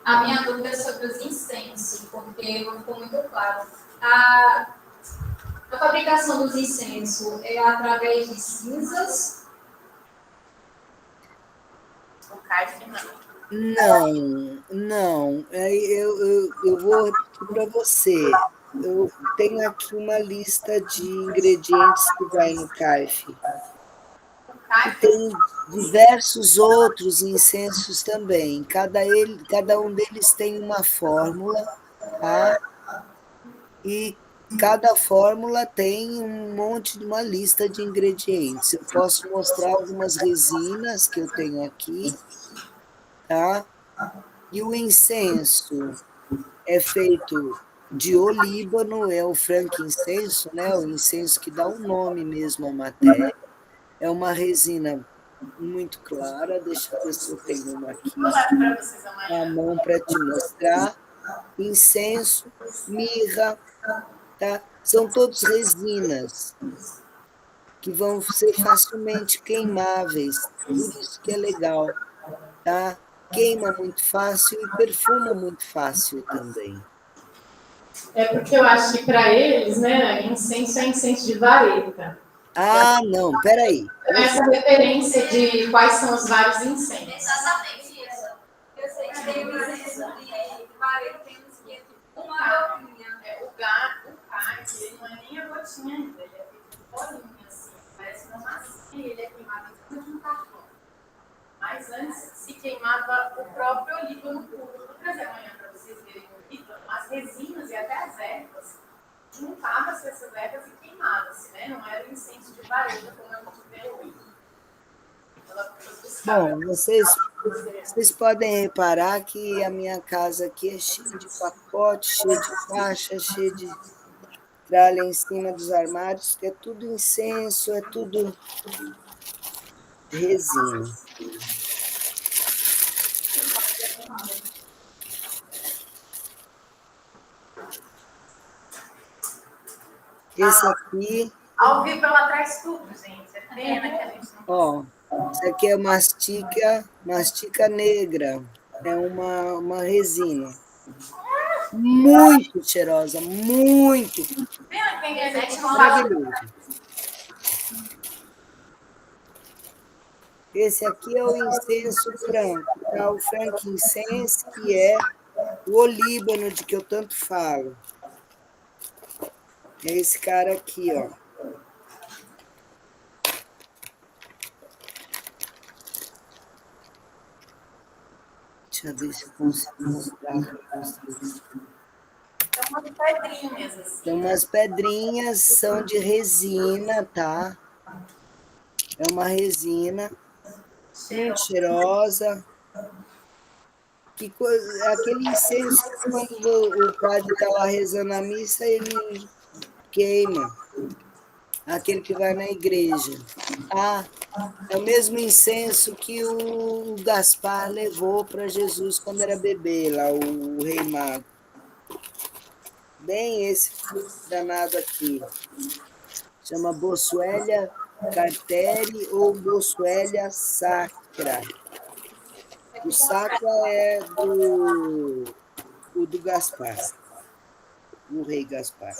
A minha dúvida é sobre os incensos, porque não ficou muito claro. A fabricação dos incensos é através de cinzas? O cálice não. Não. Aí eu vou repetir para você. Eu tenho aqui uma lista de ingredientes que vai no caife. E tem diversos outros incensos também. Cada um deles tem uma fórmula, tá? E cada fórmula tem um monte de uma lista de ingredientes. Eu posso mostrar algumas resinas que eu tenho aqui, tá? E o incenso é feito de olíbano, é o frankincenso, né? O incenso que dá o nome mesmo à matéria. É uma resina muito clara, deixa eu ver se eu tenho uma aqui na mão para te mostrar. Incenso, mirra, tá? São todos resinas que vão ser facilmente queimáveis, por isso que é legal, tá? Queima muito fácil e perfuma muito fácil também. É porque eu acho que para eles, né, incenso é incenso de vareta. Ah, não, peraí. Essa referência de quais são os vários incensos. Exatamente isso. Eu sei que tem o incenso de vareta, tem uns que é tipo uma gotinha. O cálice, ele não é nem a gotinha ainda, ele é feito de bolinha, assim, parece uma massinha, ele é queimado em cima de um carvão. Mas antes se queimava o próprio olíbano puro. Vou trazer amanhã para vocês verem o olíbano, as resinas e até as ervas, juntava-se essas ervas e queimava-se, né? Não era o incenso de vareta como a gente vê hoje. Bom, vocês podem reparar que a minha casa aqui é cheia de pacote, cheia de caixa, cheia de tralha em cima dos armários, que é tudo incenso, é tudo resina. Esse aqui... Ao vivo ela traz tudo, gente. É pena que a gente não... Ó, isso aqui é mastica negra, é uma resina. muito cheirosa, muito Tem na internet, não fala. maravilhoso. Esse aqui é o incenso branco, tá? O frankincense, que é o olíbano de que eu tanto falo. É esse cara aqui, ó. Deixa eu ver se eu consigo mostrar para vocês. São umas pedrinhas, assim. Tem umas pedrinhas, são de resina, tá? É uma resina muito cheirosa. Que coisa, aquele incenso, quando o padre está lá rezando a missa, ele queima. Aquele que vai na igreja. Ah, é o mesmo incenso que o Gaspar levou para Jesus quando era bebê, lá, o rei mago. Bem esse danado aqui. Chama Boswellia carteri ou Boswellia sacra. O sacra é o do Gaspar, o rei Gaspar.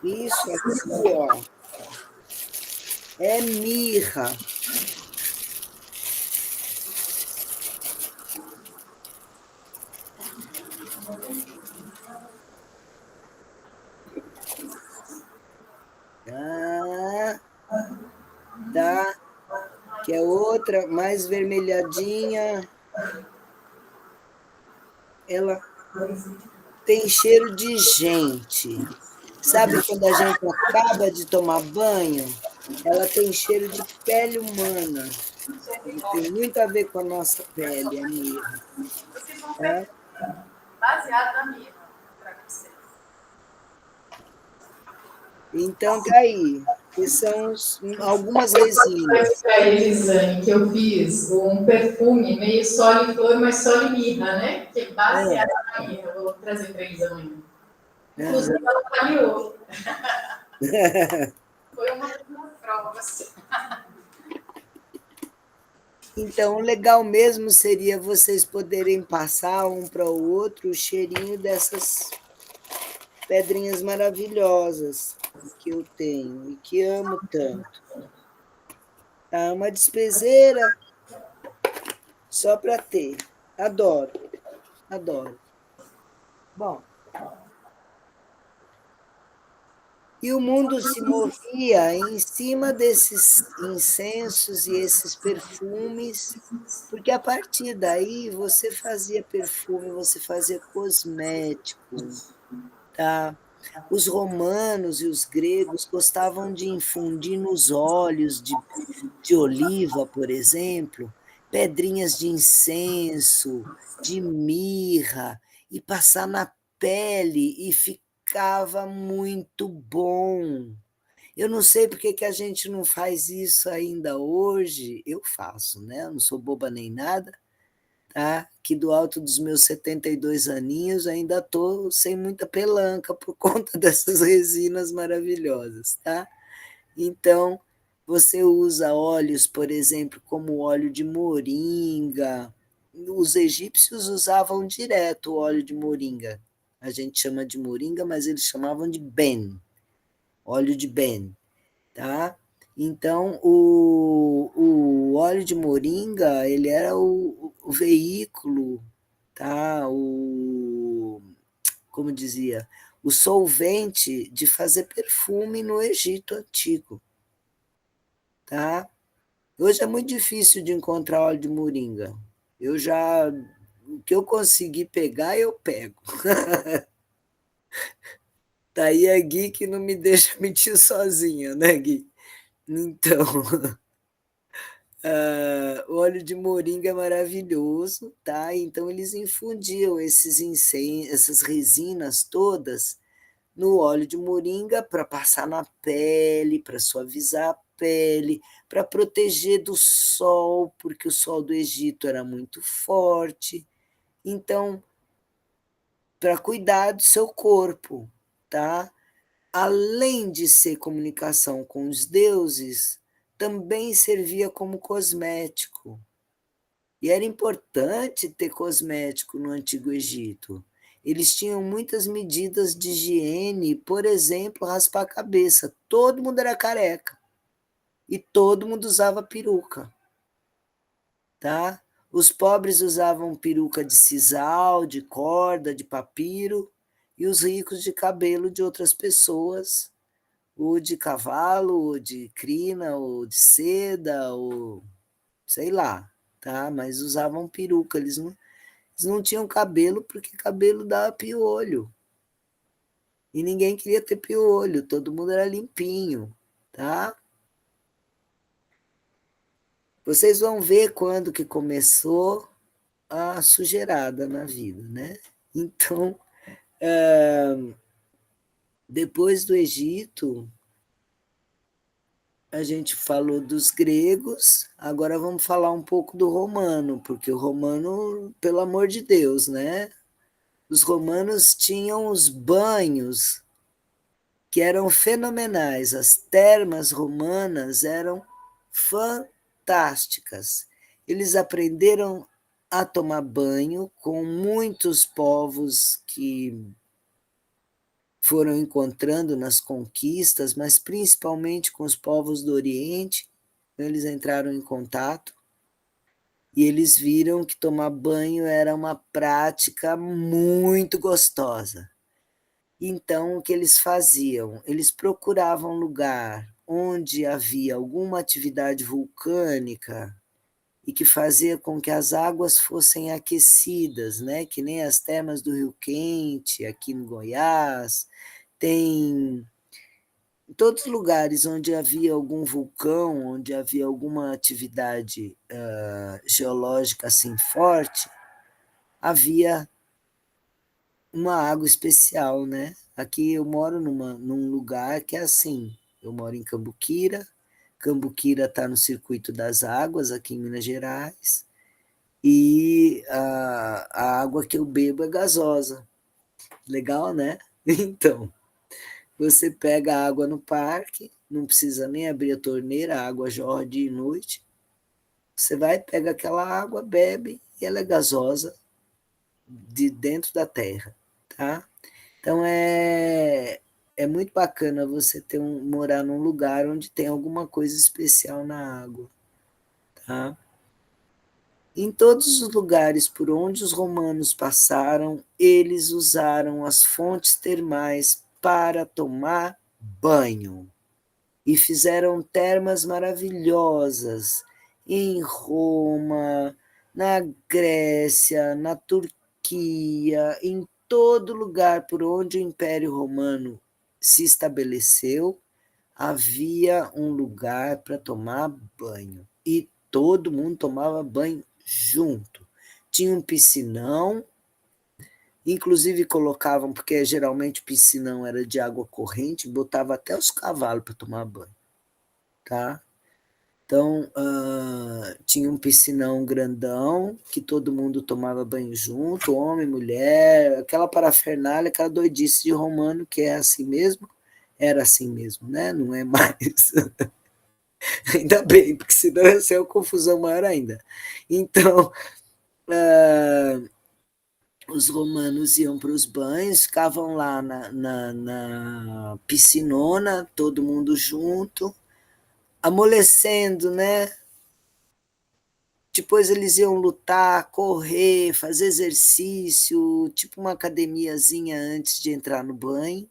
Isso aqui, ó, é mirra. Tá? Que é outra, mais vermelhadinha. Ela tem cheiro de gente. Sabe quando a gente acaba de tomar banho? Ela tem cheiro de pele humana. Tem muito a ver com a nossa pele, a mirra. Vocês vão ter baseado na mirra para vocês. Então, tá aí. Que são algumas resinas. Para eles, Zane, que eu fiz um perfume meio Sol e Flor, mas Sol e Mirra, né? Que é baseado na mirra. Vou trazer para eles amanhã. Inclusive, ela falhou. Foi uma prova. Então, o legal mesmo seria vocês poderem passar um para o outro o cheirinho dessas pedrinhas maravilhosas que eu tenho e que amo tanto. Tá? Uma despeseira só para ter. Adoro, adoro. Bom, e o mundo se movia em cima desses incensos e esses perfumes, porque a partir daí você fazia perfume, você fazia cosmético, tá? Os romanos e os gregos gostavam de infundir nos óleos de oliva, por exemplo, pedrinhas de incenso, de mirra, e passar na pele e ficava muito bom. Eu não sei por que a gente não faz isso ainda hoje. Eu faço, né? Eu não sou boba nem nada, tá? Que do alto dos meus 72 aninhos ainda estou sem muita pelanca por conta dessas resinas maravilhosas, tá? Então, você usa óleos, por exemplo, como o óleo de moringa. Os egípcios usavam direto o óleo de moringa. A gente chama de moringa, mas eles chamavam de ben, óleo de ben, tá? Então, o óleo de moringa, ele era o veículo, tá? Como dizia, o solvente de fazer perfume no Egito Antigo, tá? Hoje é muito difícil de encontrar óleo de moringa. O que eu consegui pegar, eu pego. Tá aí a Gui que não me deixa mentir sozinha, né, Gui? Então, o óleo de moringa é maravilhoso, tá? Então, eles infundiam essas resinas todas no óleo de moringa para passar na pele, para suavizar a pele, para proteger do sol, porque o sol do Egito era muito forte. Então, para cuidar do seu corpo, tá? Além de ser comunicação com os deuses, também servia como cosmético. E era importante ter cosmético no Antigo Egito. Eles tinham muitas medidas de higiene, por exemplo, raspar a cabeça. Todo mundo era careca e todo mundo usava peruca, tá? Os pobres usavam peruca de sisal, de corda, de papiro, e os ricos de cabelo de outras pessoas, ou de cavalo, ou de crina, ou de seda, ou sei lá, tá? Mas usavam peruca, eles não tinham cabelo porque cabelo dava piolho. E ninguém queria ter piolho, todo mundo era limpinho, tá? Vocês vão ver quando que começou a sujeirada na vida, né? Então, depois do Egito, a gente falou dos gregos, agora vamos falar um pouco do romano, porque o romano, pelo amor de Deus, né? Os romanos tinham os banhos que eram fenomenais. As termas romanas eram fantásticas. Eles aprenderam a tomar banho com muitos povos que foram encontrando nas conquistas, mas principalmente com os povos do Oriente. Eles entraram em contato e eles viram que tomar banho era uma prática muito gostosa. Então, o que eles faziam? Eles procuravam lugar onde havia alguma atividade vulcânica e que fazia com que as águas fossem aquecidas, né? Que nem as termas do Rio Quente, aqui no Goiás. Tem em todos os lugares onde havia algum vulcão, onde havia alguma atividade geológica assim forte, havia uma água especial, né? Aqui eu moro num lugar que é assim, eu moro em Cambuquira, Cambuquira está no Circuito das Águas, aqui em Minas Gerais, e a água que eu bebo é gasosa. Legal, né? Então, você pega a água no parque, não precisa nem abrir a torneira, a água jorra dia e noite. Você vai, pega aquela água, bebe, e ela é gasosa de dentro da terra, tá? Então é muito bacana você morar num lugar onde tem alguma coisa especial na água, tá? Em todos os lugares por onde os romanos passaram, eles usaram as fontes termais para tomar banho e fizeram termas maravilhosas em Roma, na Grécia, na Turquia, em todo lugar por onde o Império Romano se estabeleceu, havia um lugar para tomar banho. E todo mundo tomava banho junto. Tinha um piscinão, inclusive colocavam, porque geralmente o piscinão era de água corrente, botava até os cavalos para tomar banho, tá? Então, tinha um piscinão grandão, que todo mundo tomava banho junto, homem, mulher, aquela parafernália, aquela doidice de romano, que é assim mesmo, era assim mesmo, né? Não é mais. Ainda bem, porque senão ia ser uma confusão maior ainda. Então, os romanos iam para os banhos, ficavam lá na piscinona, todo mundo junto, amolecendo, né? Depois eles iam lutar, correr, fazer exercício, tipo uma academiazinha antes de entrar no banho,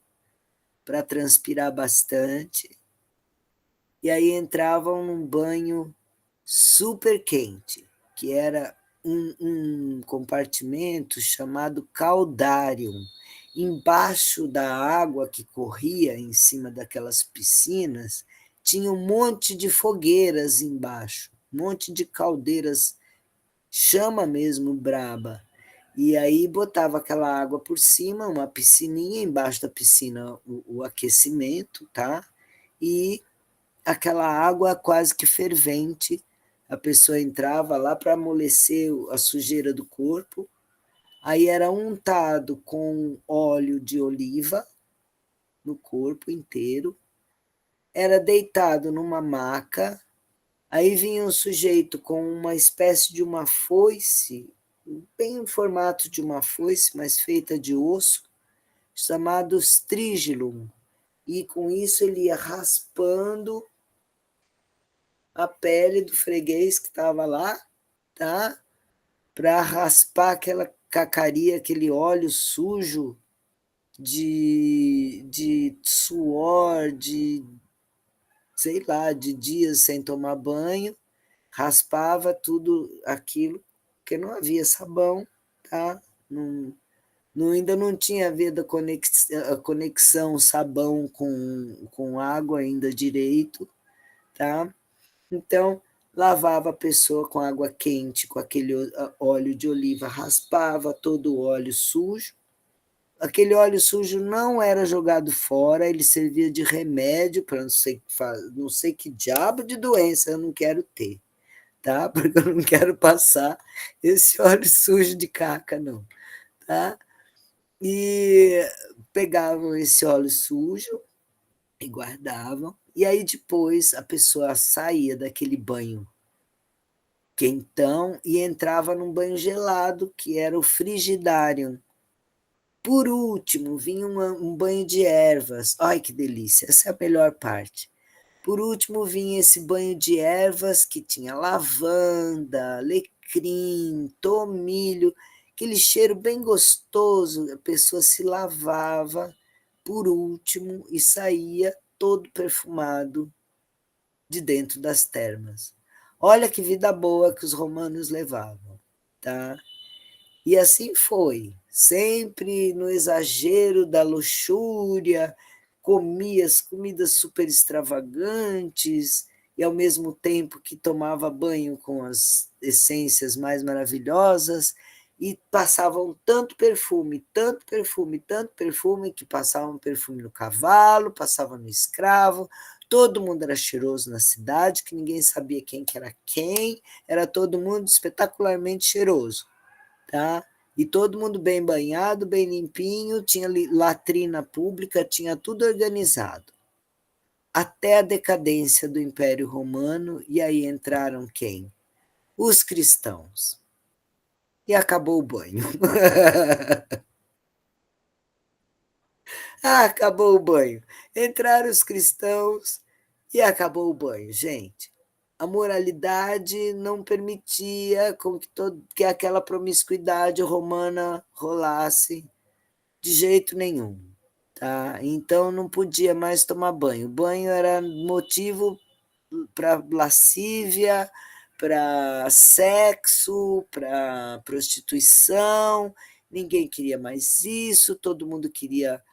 para transpirar bastante. E aí entravam num banho super quente, que era um compartimento chamado caudárium. Embaixo da água que corria em cima daquelas piscinas, tinha um monte de fogueiras embaixo, um monte de caldeiras, chama mesmo braba. E aí botava aquela água por cima, uma piscininha, embaixo da piscina o aquecimento, tá? E aquela água quase que fervente, a pessoa entrava lá para amolecer a sujeira do corpo, aí era untado com óleo de oliva no corpo inteiro, era deitado numa maca Aí vinha um sujeito com uma espécie de uma foice, bem em formato de uma foice, mas feita de osso, chamado stridulum. E com isso ele ia raspando a pele do freguês que estava lá, tá? Para raspar aquela cacaria, aquele óleo sujo de suor, de, sei lá, de dias sem tomar banho, raspava tudo aquilo, porque não havia sabão, tá? Ainda não havia havido a conexão sabão com água ainda direito, tá? Então, lavava a pessoa com água quente, com aquele óleo de oliva, raspava todo o óleo sujo. Aquele óleo sujo não era jogado fora, ele servia de remédio para não sei que diabo de doença eu não quero ter, tá? Porque eu não quero passar esse óleo sujo de caca, não, tá? E pegavam esse óleo sujo e guardavam, e aí depois a pessoa saía daquele banho quentão e entrava num banho gelado, que era o frigidarium. Por último, vinha um banho de ervas. Ai, que delícia, essa é a melhor parte. Por último, vinha esse banho de ervas que tinha lavanda, alecrim, tomilho, aquele cheiro bem gostoso. A pessoa se lavava por último e saía todo perfumado de dentro das termas. Olha que vida boa que os romanos levavam, tá? E assim foi, sempre no exagero da luxúria, comia as comidas super extravagantes e, ao mesmo tempo que tomava banho com as essências mais maravilhosas, e passavam tanto perfume, tanto perfume, tanto perfume, que passavam perfume no cavalo, passavam no escravo, todo mundo era cheiroso na cidade, que ninguém sabia quem que era todo mundo espetacularmente cheiroso, tá? E todo mundo bem banhado, bem limpinho, tinha latrina pública, tinha tudo organizado. Até a decadência do Império Romano, e aí entraram quem? Os cristãos. E acabou o banho. Acabou o banho. Entraram os cristãos e acabou o banho, gente. A moralidade não permitia que aquela promiscuidade romana rolasse de jeito nenhum, tá? Então não podia mais tomar banho. O banho era motivo para lascívia, para sexo, para prostituição. Ninguém queria mais isso, todo mundo queria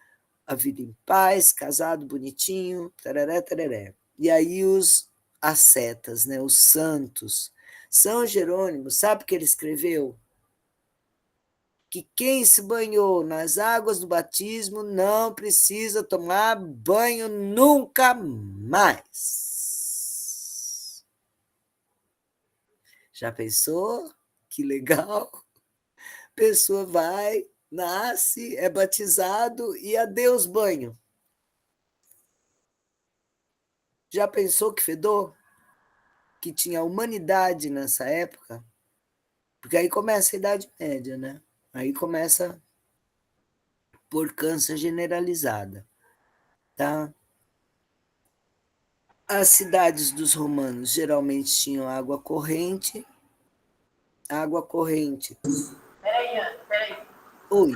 a vida em paz, casado, bonitinho, tarará, tarará. E aí os ascetas, né, os santos. São Jerônimo, sabe o que ele escreveu? Que quem se banhou nas águas do batismo não precisa tomar banho nunca mais. Já pensou? Que legal! A pessoa vai, nasce, é batizado e adeus banho. Já pensou que fedor? Que tinha humanidade nessa época? Porque aí começa a Idade Média, né? Aí começa por câncer generalizada, tá? As cidades dos romanos geralmente tinham água corrente. Água corrente. Peraí, Ana, peraí. Oi.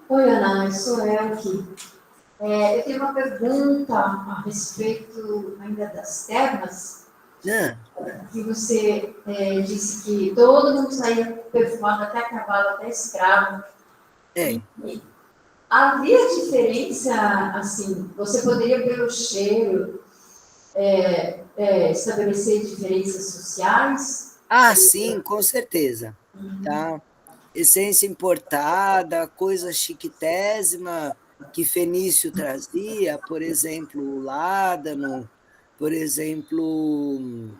Oi, Ana, sou eu aqui. Eu tenho uma pergunta a respeito ainda das termas, que você disse que todo mundo saía perfumado, até cavalo, até escravo. É. Havia diferença, assim, você poderia, pelo cheiro, estabelecer diferenças sociais? Sim, com certeza. Tá? Essência importada, coisa chiquitésima que Fenício trazia, por exemplo, o ládano, por exemplo,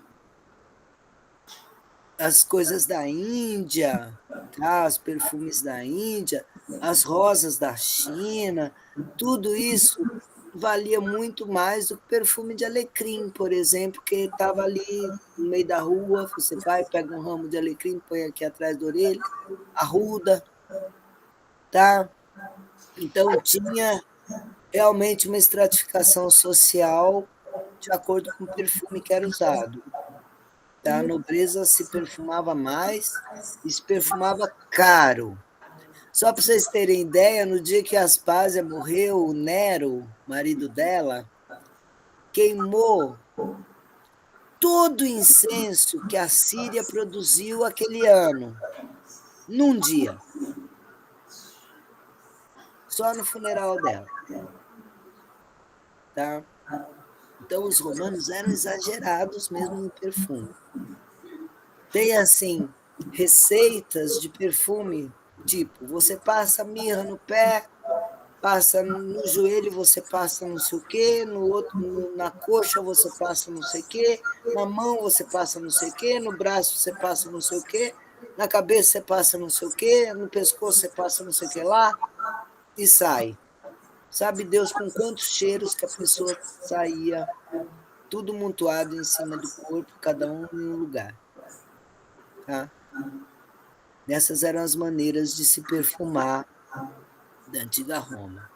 as coisas da Índia, tá? Os perfumes da Índia, as rosas da China, tudo isso valia muito mais do que perfume de alecrim, por exemplo, que estava ali no meio da rua, você vai, pega um ramo de alecrim, põe aqui atrás da orelha, arruda, tá? Então, tinha realmente uma estratificação social de acordo com o perfume que era usado. Tá? A nobreza se perfumava mais e se perfumava caro. Só para vocês terem ideia, no dia que Aspásia morreu, o Nero, marido dela, queimou todo o incenso que a Síria produziu aquele ano, num dia, só no funeral dela. Tá? Então, os romanos eram exagerados mesmo no perfume. Tem, assim, receitas de perfume, tipo, você passa mirra no pé, passa no joelho, você passa não sei o quê, no outro, na coxa você passa não sei o quê, na mão você passa não sei o quê, no braço você passa não sei o quê, na cabeça você passa não sei o quê, no pescoço você passa não sei o que lá, e sai. Sabe Deus com quantos cheiros que a pessoa saía, tudo montuado em cima do corpo, cada um em um lugar. Tá? Essas eram as maneiras de se perfumar da antiga Roma.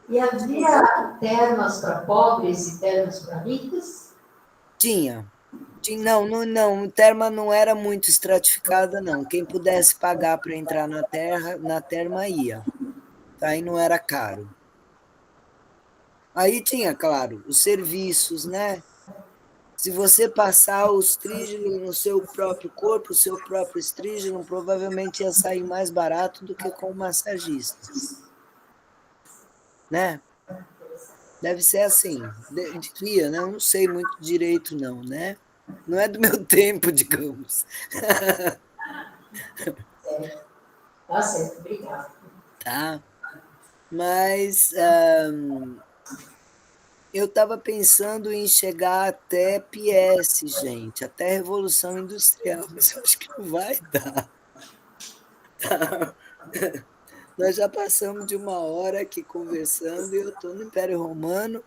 E havia termas para pobres e termas para ricas? Tinha. Não, terma não era muito estratificada, não. Quem pudesse pagar para entrar na terma ia. Aí não era caro. Aí tinha, claro, os serviços, né? Se você passar o estrígeno no seu próprio corpo, o seu próprio estrígeno provavelmente ia sair mais barato do que com o massagista. Né? Deve ser assim. Devia, né? Eu não sei muito direito, não, né? Não é do meu tempo, digamos. Tá certo, obrigada. Tá? Mas eu estava pensando em chegar até PS, gente, até Revolução Industrial, mas eu acho que não vai dar. Tá? Nós já passamos de 1 hora aqui conversando e eu estou no Império Romano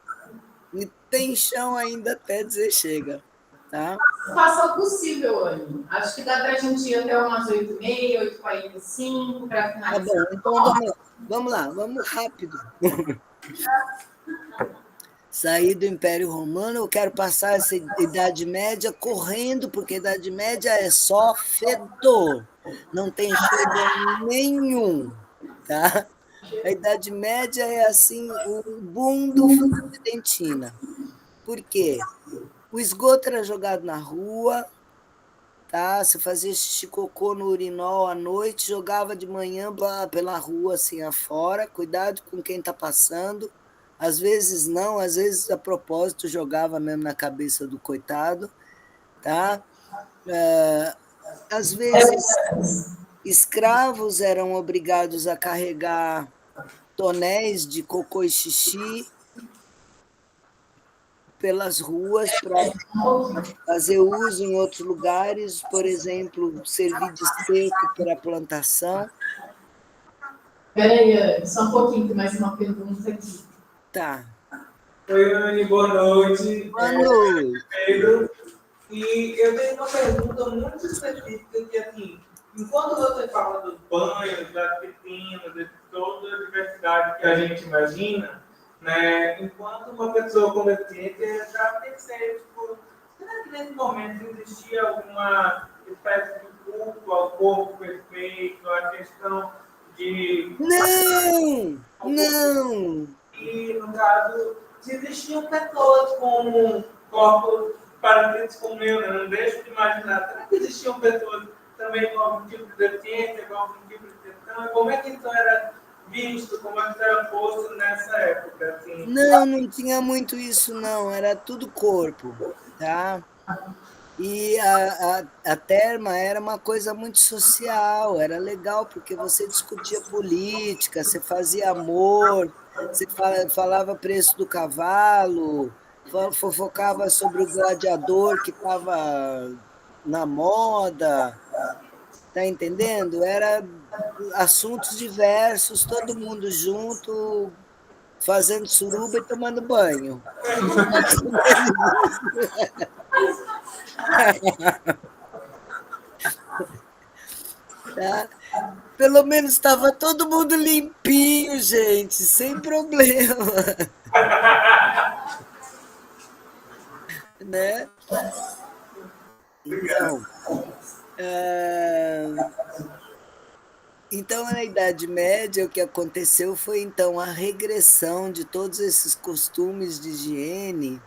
e tem chão ainda até dizer chega. Tá? Faça o possível, Anny. Acho que dá para a gente ir até umas 8h30, 8h45 para finalizar. Tá bom, então vamos lá, vamos rápido. Sair do Império Romano, eu quero passar essa Idade Média correndo, porque a Idade Média é só fedor, não tem cheiro nenhum, tá? A Idade Média é assim, o boom do fio de dentina. Por quê? O esgoto era jogado na rua, tá? Você fazia xixi cocô no urinol à noite, jogava de manhã pela rua assim afora, cuidado com quem está passando. Às vezes não, às vezes a propósito jogava mesmo na cabeça do coitado, tá? Às vezes escravos eram obrigados a carregar tonéis de cocô e xixi pelas ruas para fazer uso em outros lugares, por exemplo, servir de cerco para a plantação. Peraí, só um pouquinho, tem mais uma pergunta aqui. Tá. Oi, Anny, boa noite. Boa noite. Pedro. E eu tenho uma pergunta muito específica que, assim, enquanto você fala dos banhos, das piscinas, de toda a diversidade que a gente imagina, né, enquanto uma pessoa convertente já pensei, tipo, será que nesse momento existia alguma espécie de culto ao corpo perfeito, a questão de... Não! E, no caso, se existiam pessoas com corpos parecidos com o meu, né? Não deixo de imaginar. Será que existiam pessoas também com algum tipo de deficiência, com algum tipo de questão? Como é que isso era visto, como é que isso era posto nessa época? Assim? Não tinha muito isso, não. Era tudo corpo, tá? E a terma era uma coisa muito social, era legal, porque você discutia política, você fazia amor, você falava preço do cavalo, fofocava sobre o gladiador que estava na moda, Tá entendendo? Era assuntos diversos, todo mundo junto, fazendo suruba e tomando banho. Tá? Pelo menos estava todo mundo limpinho, gente, sem problema. Né? Então, na Idade Média, o que aconteceu foi, então, a regressão de todos esses costumes de higiene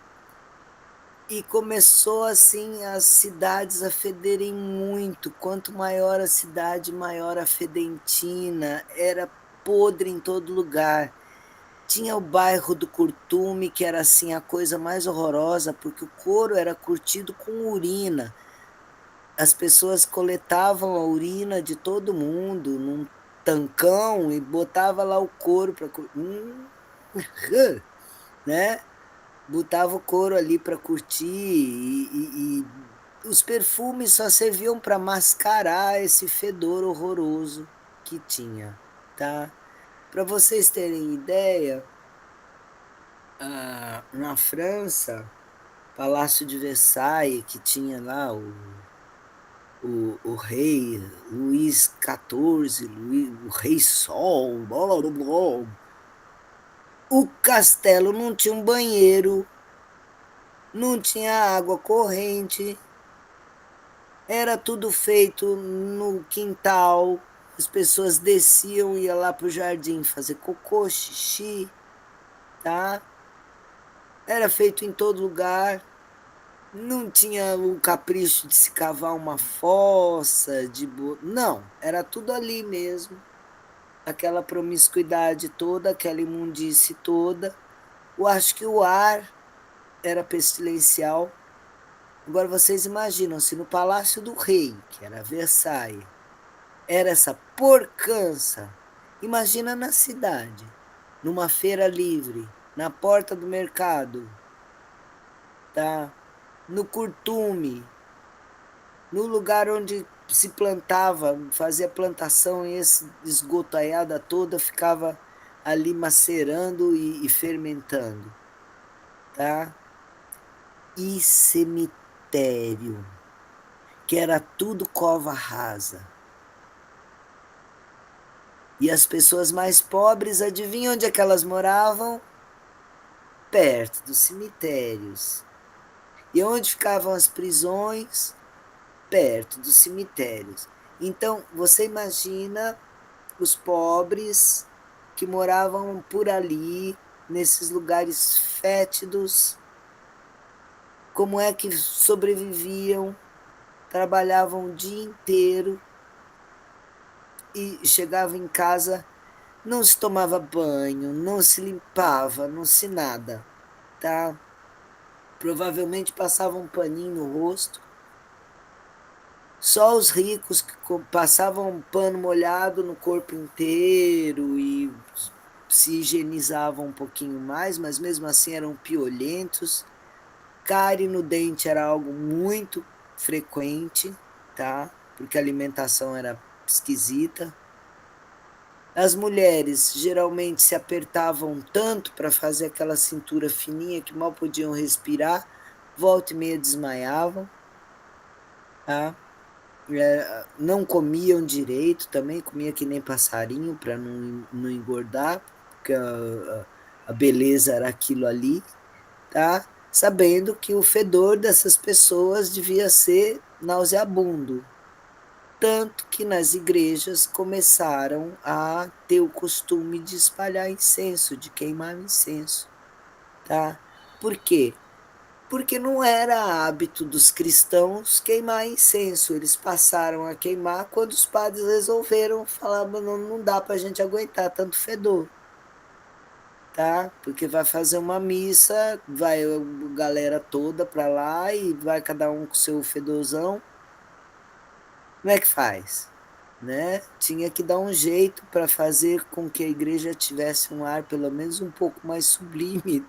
e começou, assim, as cidades a federem muito. Quanto maior a cidade, maior a fedentina. Era podre em todo lugar. Tinha o bairro do Curtume, que era, assim, a coisa mais horrorosa, porque o couro era curtido com urina. As pessoas coletavam a urina de todo mundo num tancão e botava lá o couro para né? Botava o couro ali para curtir e os perfumes só serviam para mascarar esse fedor horroroso que tinha, tá? Para vocês terem ideia, na França, Palácio de Versailles, que tinha lá o rei Luís XIV, o rei Sol, blá, blá, blá. O castelo não tinha um banheiro, não tinha água corrente, era tudo feito no quintal, as pessoas desciam, iam lá para o jardim fazer cocô, xixi, tá? Era feito em todo lugar, não tinha o capricho de se cavar uma fossa, não, era tudo ali mesmo. Aquela promiscuidade toda, aquela imundície toda. Eu acho que o ar era pestilencial. Agora vocês imaginam, se no Palácio do Rei, que era Versailles, era essa porcança, imagina na cidade, numa feira livre, na porta do mercado, tá? No Curtume, no lugar onde se plantava, fazia plantação e esse esgotaiada toda ficava ali macerando e fermentando, tá? E cemitério, que era tudo cova rasa. E as pessoas mais pobres, adivinham onde é que elas moravam? Perto dos cemitérios. E onde ficavam as prisões? Perto dos cemitérios. Então, você imagina os pobres que moravam por ali, nesses lugares fétidos, como é que sobreviviam, trabalhavam o dia inteiro e chegavam em casa, não se tomava banho, não se limpava, não se nada, tá? Provavelmente passavam um paninho no rosto. Só os ricos que passavam um pano molhado no corpo inteiro e se higienizavam um pouquinho mais, mas mesmo assim eram piolhentos. Cárie no dente era algo muito frequente, tá? Porque a alimentação era esquisita. As mulheres geralmente se apertavam tanto para fazer aquela cintura fininha que mal podiam respirar, volta e meia desmaiavam, tá? Não comiam direito também, comia que nem passarinho para não engordar, porque a beleza era aquilo ali, tá? Sabendo que o fedor dessas pessoas devia ser nauseabundo. Tanto que nas igrejas começaram a ter o costume de espalhar incenso, de queimar incenso. Tá? Por quê? Porque não era hábito dos cristãos queimar incenso. Eles passaram a queimar quando os padres resolveram falar, não dá para a gente aguentar tanto fedor. Tá? Porque vai fazer uma missa, vai a galera toda para lá e vai cada um com seu fedorzão. Como é que faz? Né? Tinha que dar um jeito para fazer com que a igreja tivesse um ar pelo menos um pouco mais sublime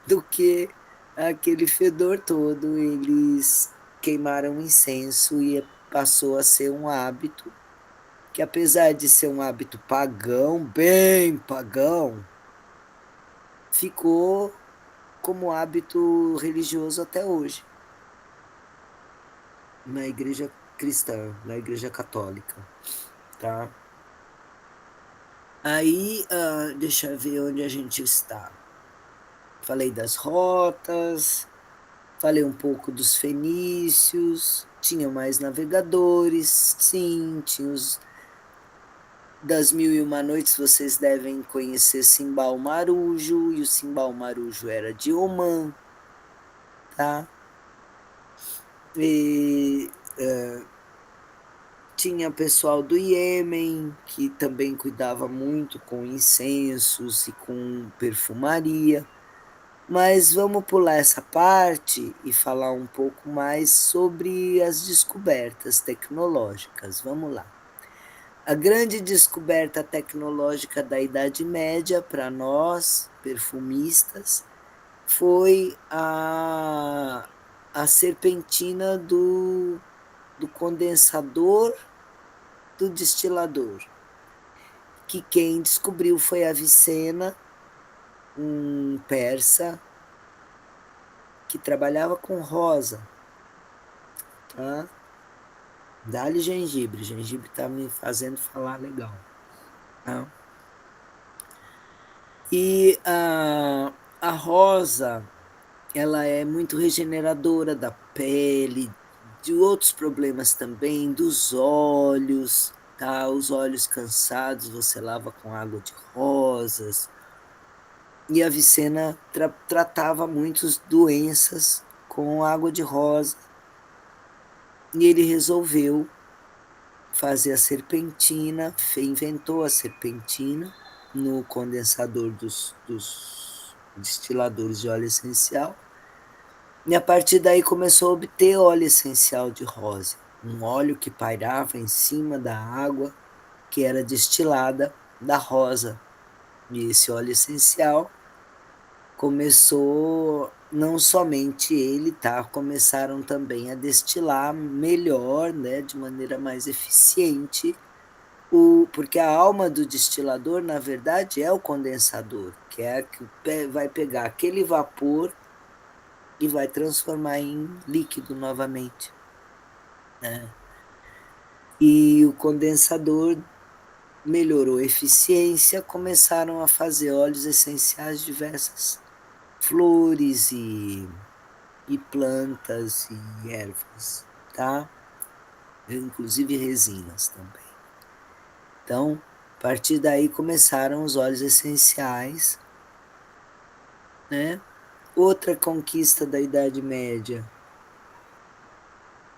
do que aquele fedor todo. Eles queimaram incenso e passou a ser um hábito, que apesar de ser um hábito pagão, bem pagão, ficou como hábito religioso até hoje, na igreja cristã, na igreja católica, tá? Aí, deixa eu ver onde a gente está. Falei das rotas, falei um pouco dos fenícios, tinha mais navegadores, sim, tinha os das Mil e Uma Noites, vocês devem conhecer Simbal Marujo, e o Simbal Marujo era de Omã, tá? E tinha pessoal do Iêmen, que também cuidava muito com incensos e com perfumaria. Mas vamos pular essa parte e falar um pouco mais sobre as descobertas tecnológicas. Vamos lá. A grande descoberta tecnológica da Idade Média para nós, perfumistas, foi a serpentina do condensador do destilador, que quem descobriu foi Avicena, um persa que trabalhava com rosa, tá? Dá-lhe gengibre, gengibre tá me fazendo falar legal, tá? E a rosa, ela é muito regeneradora da pele, de outros problemas também, dos olhos, tá? Os olhos cansados, você lava com água de rosas. E a Avicena tratava muitas doenças com água de rosa. E ele resolveu fazer a serpentina, inventou a serpentina no condensador dos destiladores de óleo essencial. E a partir daí começou a obter óleo essencial de rosa, um óleo que pairava em cima da água que era destilada da rosa. E esse óleo essencial começou, não somente ele, tá? Começaram também a destilar melhor, né, de maneira mais eficiente, porque a alma do destilador, na verdade, é o condensador, que é que vai pegar aquele vapor e vai transformar em líquido novamente, né? E o condensador melhorou a eficiência, começaram a fazer óleos essenciais de diversas flores e plantas e ervas, tá? Inclusive resinas também. Então, a partir daí começaram os óleos essenciais, né? Outra conquista da Idade Média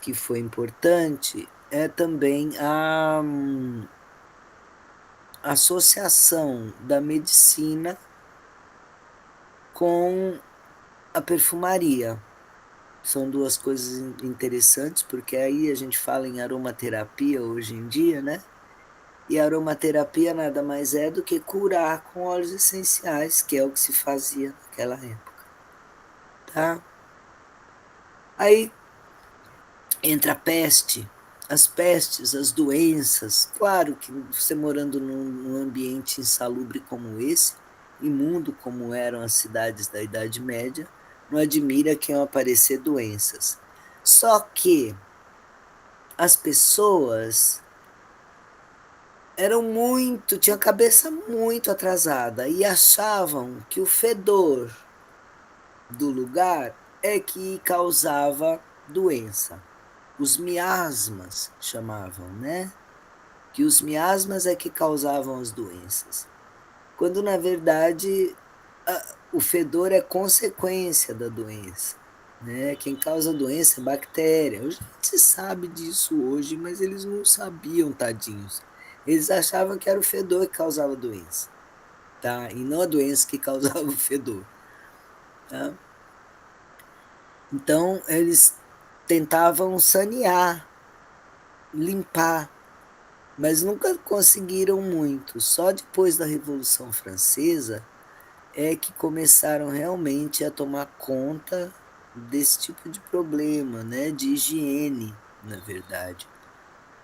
que foi importante é também a associação da medicina com a perfumaria. São duas coisas interessantes, porque aí a gente fala em aromaterapia hoje em dia, né? E a aromaterapia nada mais é do que curar com óleos essenciais, que é o que se fazia naquela época, tá? Aí entra a peste, as pestes, as doenças. Claro que você morando num ambiente insalubre como esse, imundo como eram as cidades da Idade Média, não admira que iam aparecer doenças. Só que as pessoas tinham a cabeça muito atrasada e achavam que o fedor do lugar é que causava doença. Os miasmas chamavam, né? Que os miasmas é que causavam as doenças. Quando, na verdade, o fedor é consequência da doença, né? Quem causa a doença é bactéria. A gente sabe disso hoje, mas eles não sabiam, tadinhos. Eles achavam que era o fedor que causava a doença, tá? E não a doença que causava o fedor, tá? Então, eles tentavam sanear, limpar, mas nunca conseguiram muito. Só depois da Revolução Francesa é que começaram realmente a tomar conta desse tipo de problema, né? De higiene, na verdade.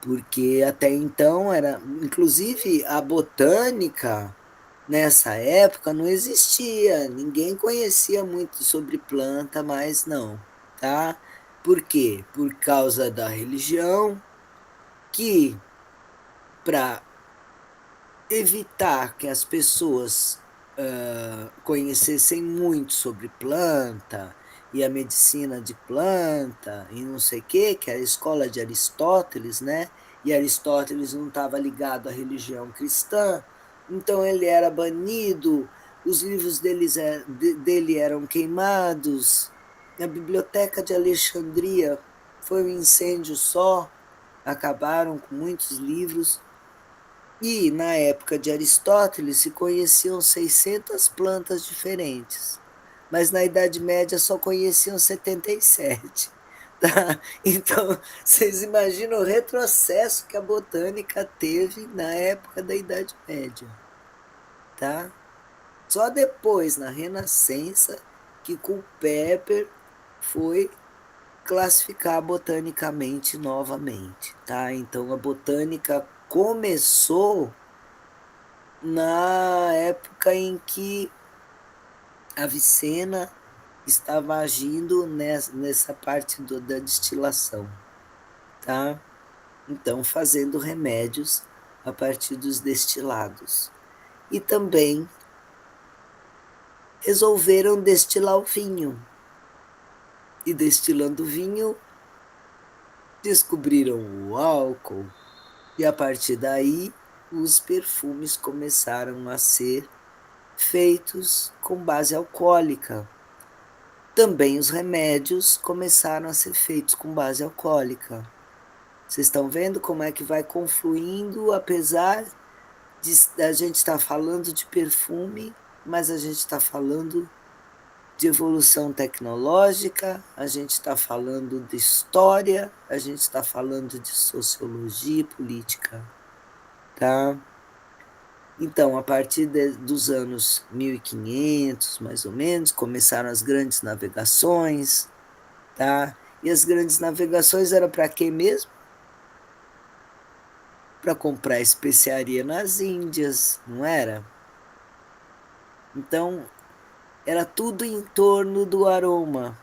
porque até então era, inclusive a botânica nessa época não existia, ninguém conhecia muito sobre planta, mas não, tá? Por quê? Por causa da religião, que para evitar que as pessoas conhecessem muito sobre planta e a medicina de planta e não sei o quê, que era a escola de Aristóteles, né? E Aristóteles não estava ligado à religião cristã, então ele era banido, os livros dele eram queimados, a biblioteca de Alexandria foi um incêndio só, acabaram com muitos livros. E, na época de Aristóteles, se conheciam 600 plantas diferentes, mas na Idade Média só conheciam 77. Tá? Então, vocês imaginam o retrocesso que a botânica teve na época da Idade Média. Tá? Só depois, na Renascença, que Culpeper foi classificar botanicamente novamente. Tá? Então, a botânica começou na época em que a Avicena estava agindo nessa parte da destilação, tá? Então, fazendo remédios a partir dos destilados. E também resolveram destilar o vinho. E destilando vinho, descobriram o álcool. E a partir daí, os perfumes começaram a ser feitos com base alcoólica. Também os remédios começaram a ser feitos com base alcoólica. Vocês estão vendo como é que vai confluindo, apesar de a gente estar falando de perfume, mas a gente está falando de evolução tecnológica, a gente está falando de história, a gente está falando de sociologia e política, tá? Então, a partir dos anos 1500, mais ou menos, começaram as grandes navegações, tá? E as grandes navegações eram para quê mesmo? Para comprar especiaria nas Índias, não era? Então, era tudo em torno do aroma.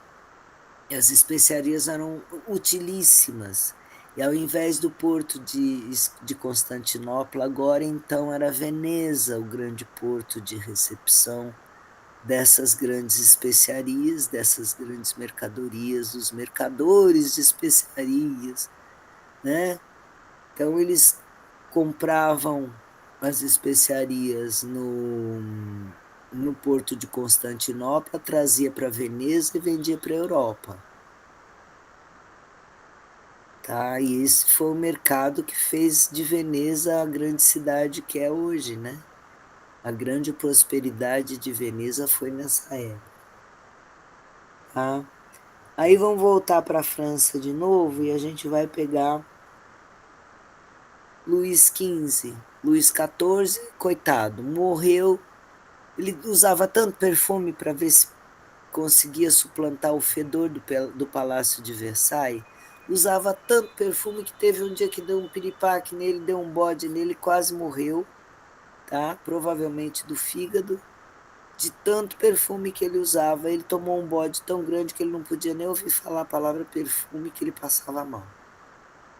E as especiarias eram utilíssimas. E ao invés do porto de Constantinopla, agora então era Veneza, o grande porto de recepção dessas grandes especiarias, dessas grandes mercadorias, dos mercadores de especiarias, né? Então eles compravam as especiarias no porto de Constantinopla, trazia para Veneza e vendia para a Europa. Tá? E esse foi o mercado que fez de Veneza a grande cidade que é hoje, né? A grande prosperidade de Veneza foi nessa época. Tá? Aí vamos voltar para a França de novo e a gente vai pegar Luís XV. Luís XIV, coitado, morreu. Ele usava tanto perfume para ver se conseguia suplantar o fedor do Palácio de Versailles. Usava tanto perfume que teve um dia que deu um piripaque nele, deu um bode nele, quase morreu, tá? Provavelmente do fígado, de tanto perfume que ele usava. Ele tomou um bode tão grande que ele não podia nem ouvir falar a palavra perfume, que ele passava mal,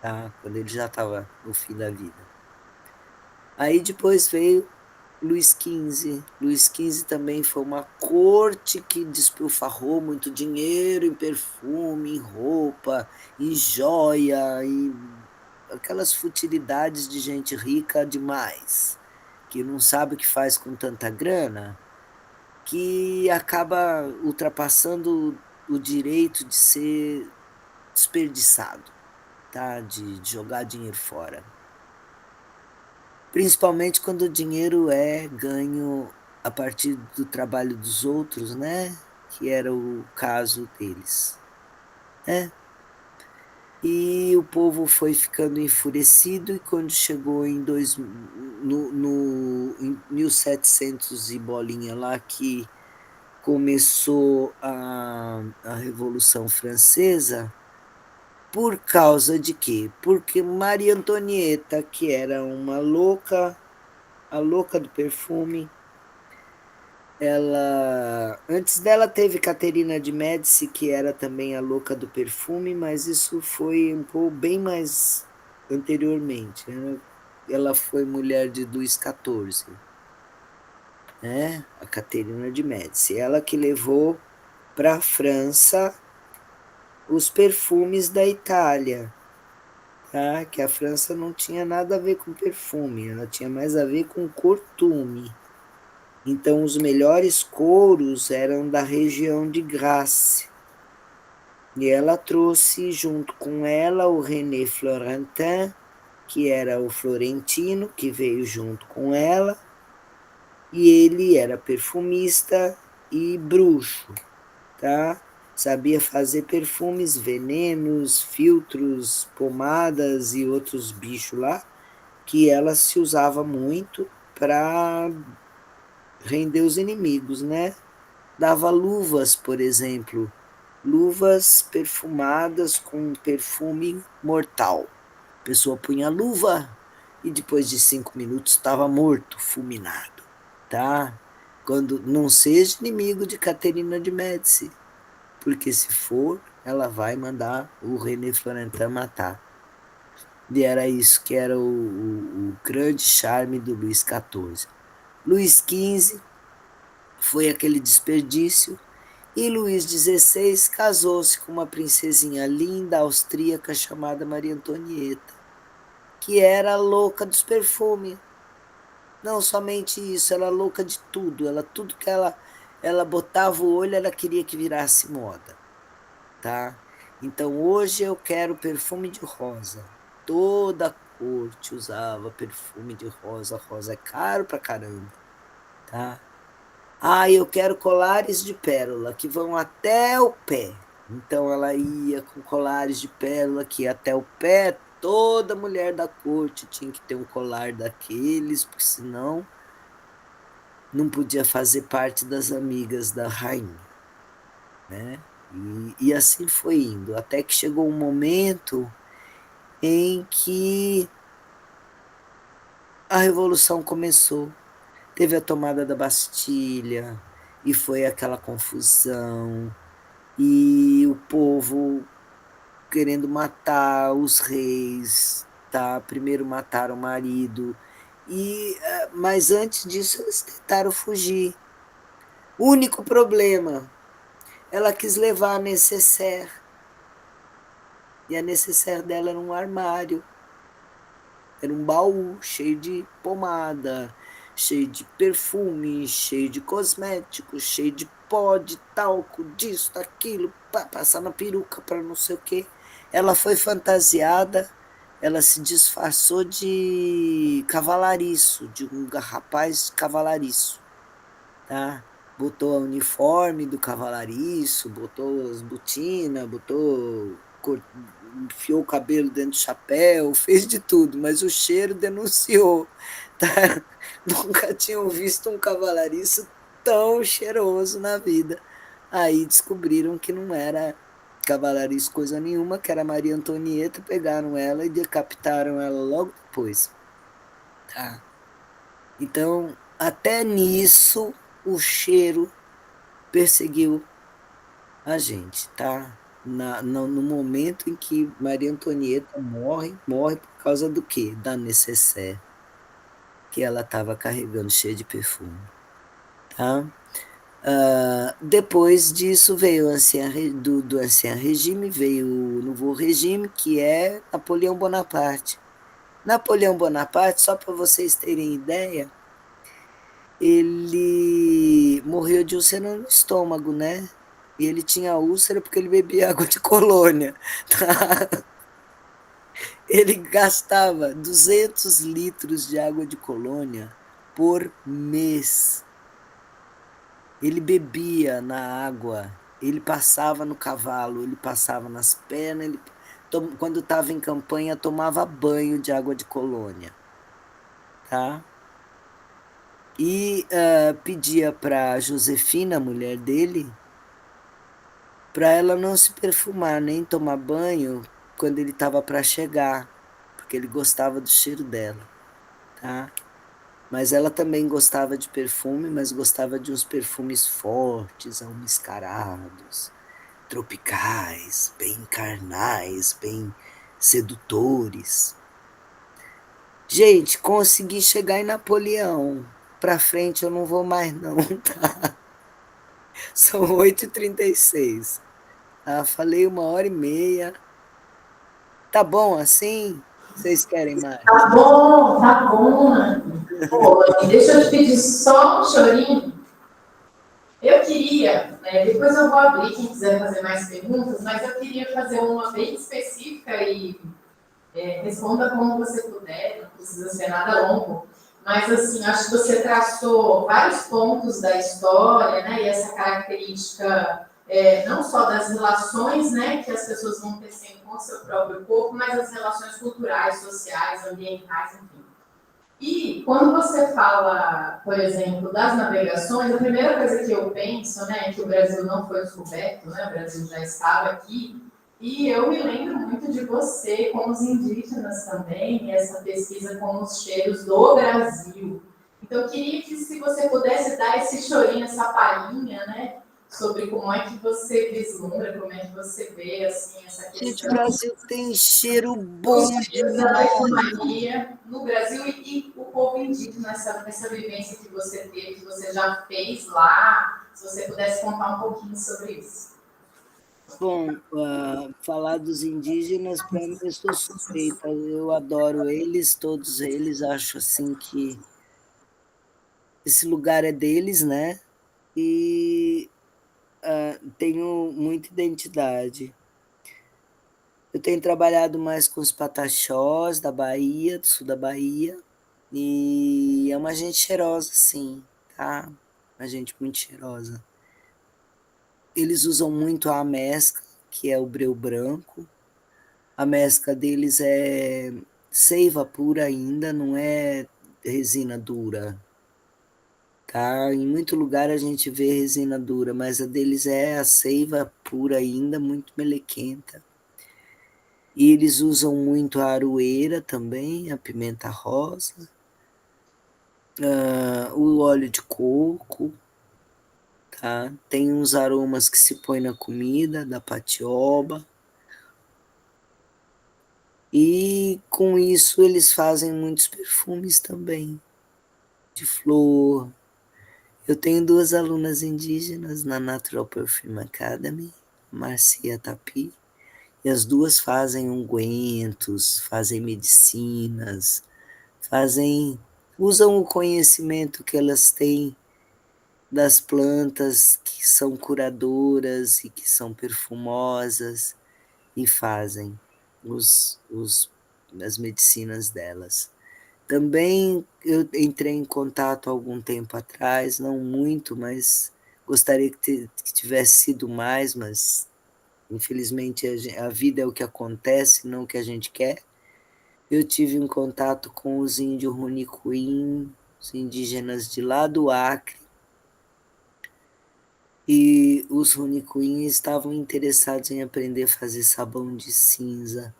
tá? Quando ele já estava no fim da vida. Aí depois veio Luís XV. Luís XV também foi uma corte que despilfarrou muito dinheiro em perfume, em roupa, em joia, em aquelas futilidades de gente rica demais, que não sabe o que faz com tanta grana, que acaba ultrapassando o direito de ser desperdiçado, tá? De jogar dinheiro fora. Principalmente quando o dinheiro é ganho a partir do trabalho dos outros, né? Que era o caso deles, né? E o povo foi ficando enfurecido e quando chegou em 1700 e bolinha lá, que começou a Revolução Francesa, Por causa de quê? Porque Maria Antonieta, que era uma louca, a louca do perfume, antes dela teve Caterina de Médici, que era também a louca do perfume, mas isso foi um pouco bem mais anteriormente, né? Ela foi mulher de Luís XIV, né? A Caterina de Médici, ela que levou para a França os perfumes da Itália, tá? Que a França não tinha nada a ver com perfume, ela tinha mais a ver com cortume. Então, os melhores couros eram da região de Grasse. E ela trouxe junto com ela o René Florentin, que era o florentino, que veio junto com ela, e ele era perfumista e bruxo, tá? Sabia fazer perfumes, venenos, filtros, pomadas e outros bichos lá, que ela se usava muito para render os inimigos, né? Dava luvas, por exemplo, luvas perfumadas com perfume mortal. A pessoa punha a luva e depois de 5 minutos estava morto, fulminado, tá? Quando não seja inimigo de Caterina de Médici, porque se for, ela vai mandar o René Florentin matar. E era isso que era o grande charme do Luís XIV. Luís XV foi aquele desperdício, e Luís XVI casou-se com uma princesinha linda austríaca chamada Maria Antonieta, que era louca dos perfumes. Não somente isso, ela louca de tudo. Tudo que ela botava o olho, ela queria que virasse moda, tá? Então hoje eu quero perfume de rosa. Toda a corte usava perfume de rosa. Rosa é caro pra caramba, tá? Eu quero colares de pérola que vão até o pé. Então ela ia com colares de pérola que ia até o pé. Toda mulher da corte tinha que ter um colar daqueles, porque senão não podia fazer parte das amigas da rainha, né? E assim foi indo, até que chegou um momento em que a Revolução começou. Teve a tomada da Bastilha, e foi aquela confusão, e o povo querendo matar os reis, tá? Primeiro mataram o marido, mas antes disso eles tentaram fugir. O único problema, ela quis levar a nécessaire, e a nécessaire dela era um armário, era um baú cheio de pomada, cheio de perfume, cheio de cosméticos, cheio de pó, de talco, disso, daquilo, passar na peruca para não sei o quê. Ela foi fantasiada, ela se disfarçou de cavalariço, de um rapaz cavalariço, tá? Botou o uniforme do cavalariço, botou as botinas, enfiou o cabelo dentro do chapéu, fez de tudo, mas o cheiro denunciou, tá? Nunca tinham visto um cavalariço tão cheiroso na vida. Aí descobriram que não era cavalariço coisa nenhuma, que era Maria Antonieta, pegaram ela e decapitaram ela logo depois, tá? Então, até nisso, o cheiro perseguiu a gente, tá? No momento em que Maria Antonieta morre por causa do quê? Da nécessaire que ela estava carregando, cheia de perfume, tá? Depois disso veio do Ancien Regime, veio o Nouveau Regime, que é Napoleão Bonaparte. Napoleão Bonaparte, só para vocês terem ideia, ele morreu de úlcera no estômago, né? E ele tinha úlcera porque ele bebia água de colônia, tá? Ele gastava 200 litros de água de colônia por mês. Ele bebia na água, ele passava no cavalo, ele passava nas pernas, quando estava em campanha, tomava banho de água de colônia, tá? E pedia para Josefina, a mulher dele, para ela não se perfumar, nem tomar banho, quando ele estava para chegar, porque ele gostava do cheiro dela, tá? Mas ela também gostava de perfume, mas gostava de uns perfumes fortes, almiscarados, tropicais, bem carnais, bem sedutores. Gente, consegui chegar em Napoleão. Pra frente eu não vou mais não, tá? São 8h36. Falei 1h30. Tá bom assim? Vocês querem mais? Tá bom, tá bom. Pô, deixa eu te pedir só um chorinho. Eu queria, depois eu vou abrir quem quiser fazer mais perguntas, mas eu queria fazer uma bem específica e responda como você puder, não precisa ser nada longo. Mas, assim, acho que você traçou vários pontos da história, né? E essa característica não só das relações, né, que as pessoas vão tecendo com o seu próprio corpo, mas as relações culturais, sociais, ambientais, enfim. E quando você fala, por exemplo, das navegações, a primeira coisa que eu penso, né, é que o Brasil não foi descoberto, né, o Brasil já estava aqui, e eu me lembro muito de você, com os indígenas também, e essa pesquisa com os cheiros do Brasil. Então, eu queria que, se você pudesse dar esse chorinho, essa palhinha, né, sobre como é que você vislumbra, como é que você vê, assim, essa questão. Gente, o Brasil tem cheiro bom demais. No Brasil e o povo indígena, essa vivência que você teve, que você já fez lá, se você pudesse contar um pouquinho sobre isso. Bom, falar dos indígenas, para mim, eu sou suspeita. Eu adoro eles, todos eles. Acho assim que esse lugar é deles, né? E tenho muita identidade. Eu tenho trabalhado mais com os pataxós da Bahia, do sul da Bahia, e é uma gente cheirosa, sim, tá? Uma gente muito cheirosa. Eles usam muito a mescla, que é o breu branco. A mescla deles é seiva pura ainda, não é resina dura, tá? Em muito lugar a gente vê resina dura, mas a deles é a seiva pura ainda, muito melequenta. E eles usam muito a aroeira também, a pimenta rosa, o óleo de coco, tá? Tem uns aromas que se põe na comida, da patioba. E com isso eles fazem muitos perfumes também, de flor. Eu tenho 2 alunas indígenas na Natural Perfume Academy, Marcia Tapi, e as 2 fazem ungüentos, fazem medicinas, usam o conhecimento que elas têm das plantas que são curadoras e que são perfumosas e fazem as medicinas delas. Também eu entrei em contato há algum tempo atrás, não muito, mas gostaria que tivesse sido mais, mas infelizmente a vida é o que acontece, não o que a gente quer. Eu tive um contato com os índios Runicuim, os indígenas de lá do Acre, e os Runicuim estavam interessados em aprender a fazer sabão de cinza,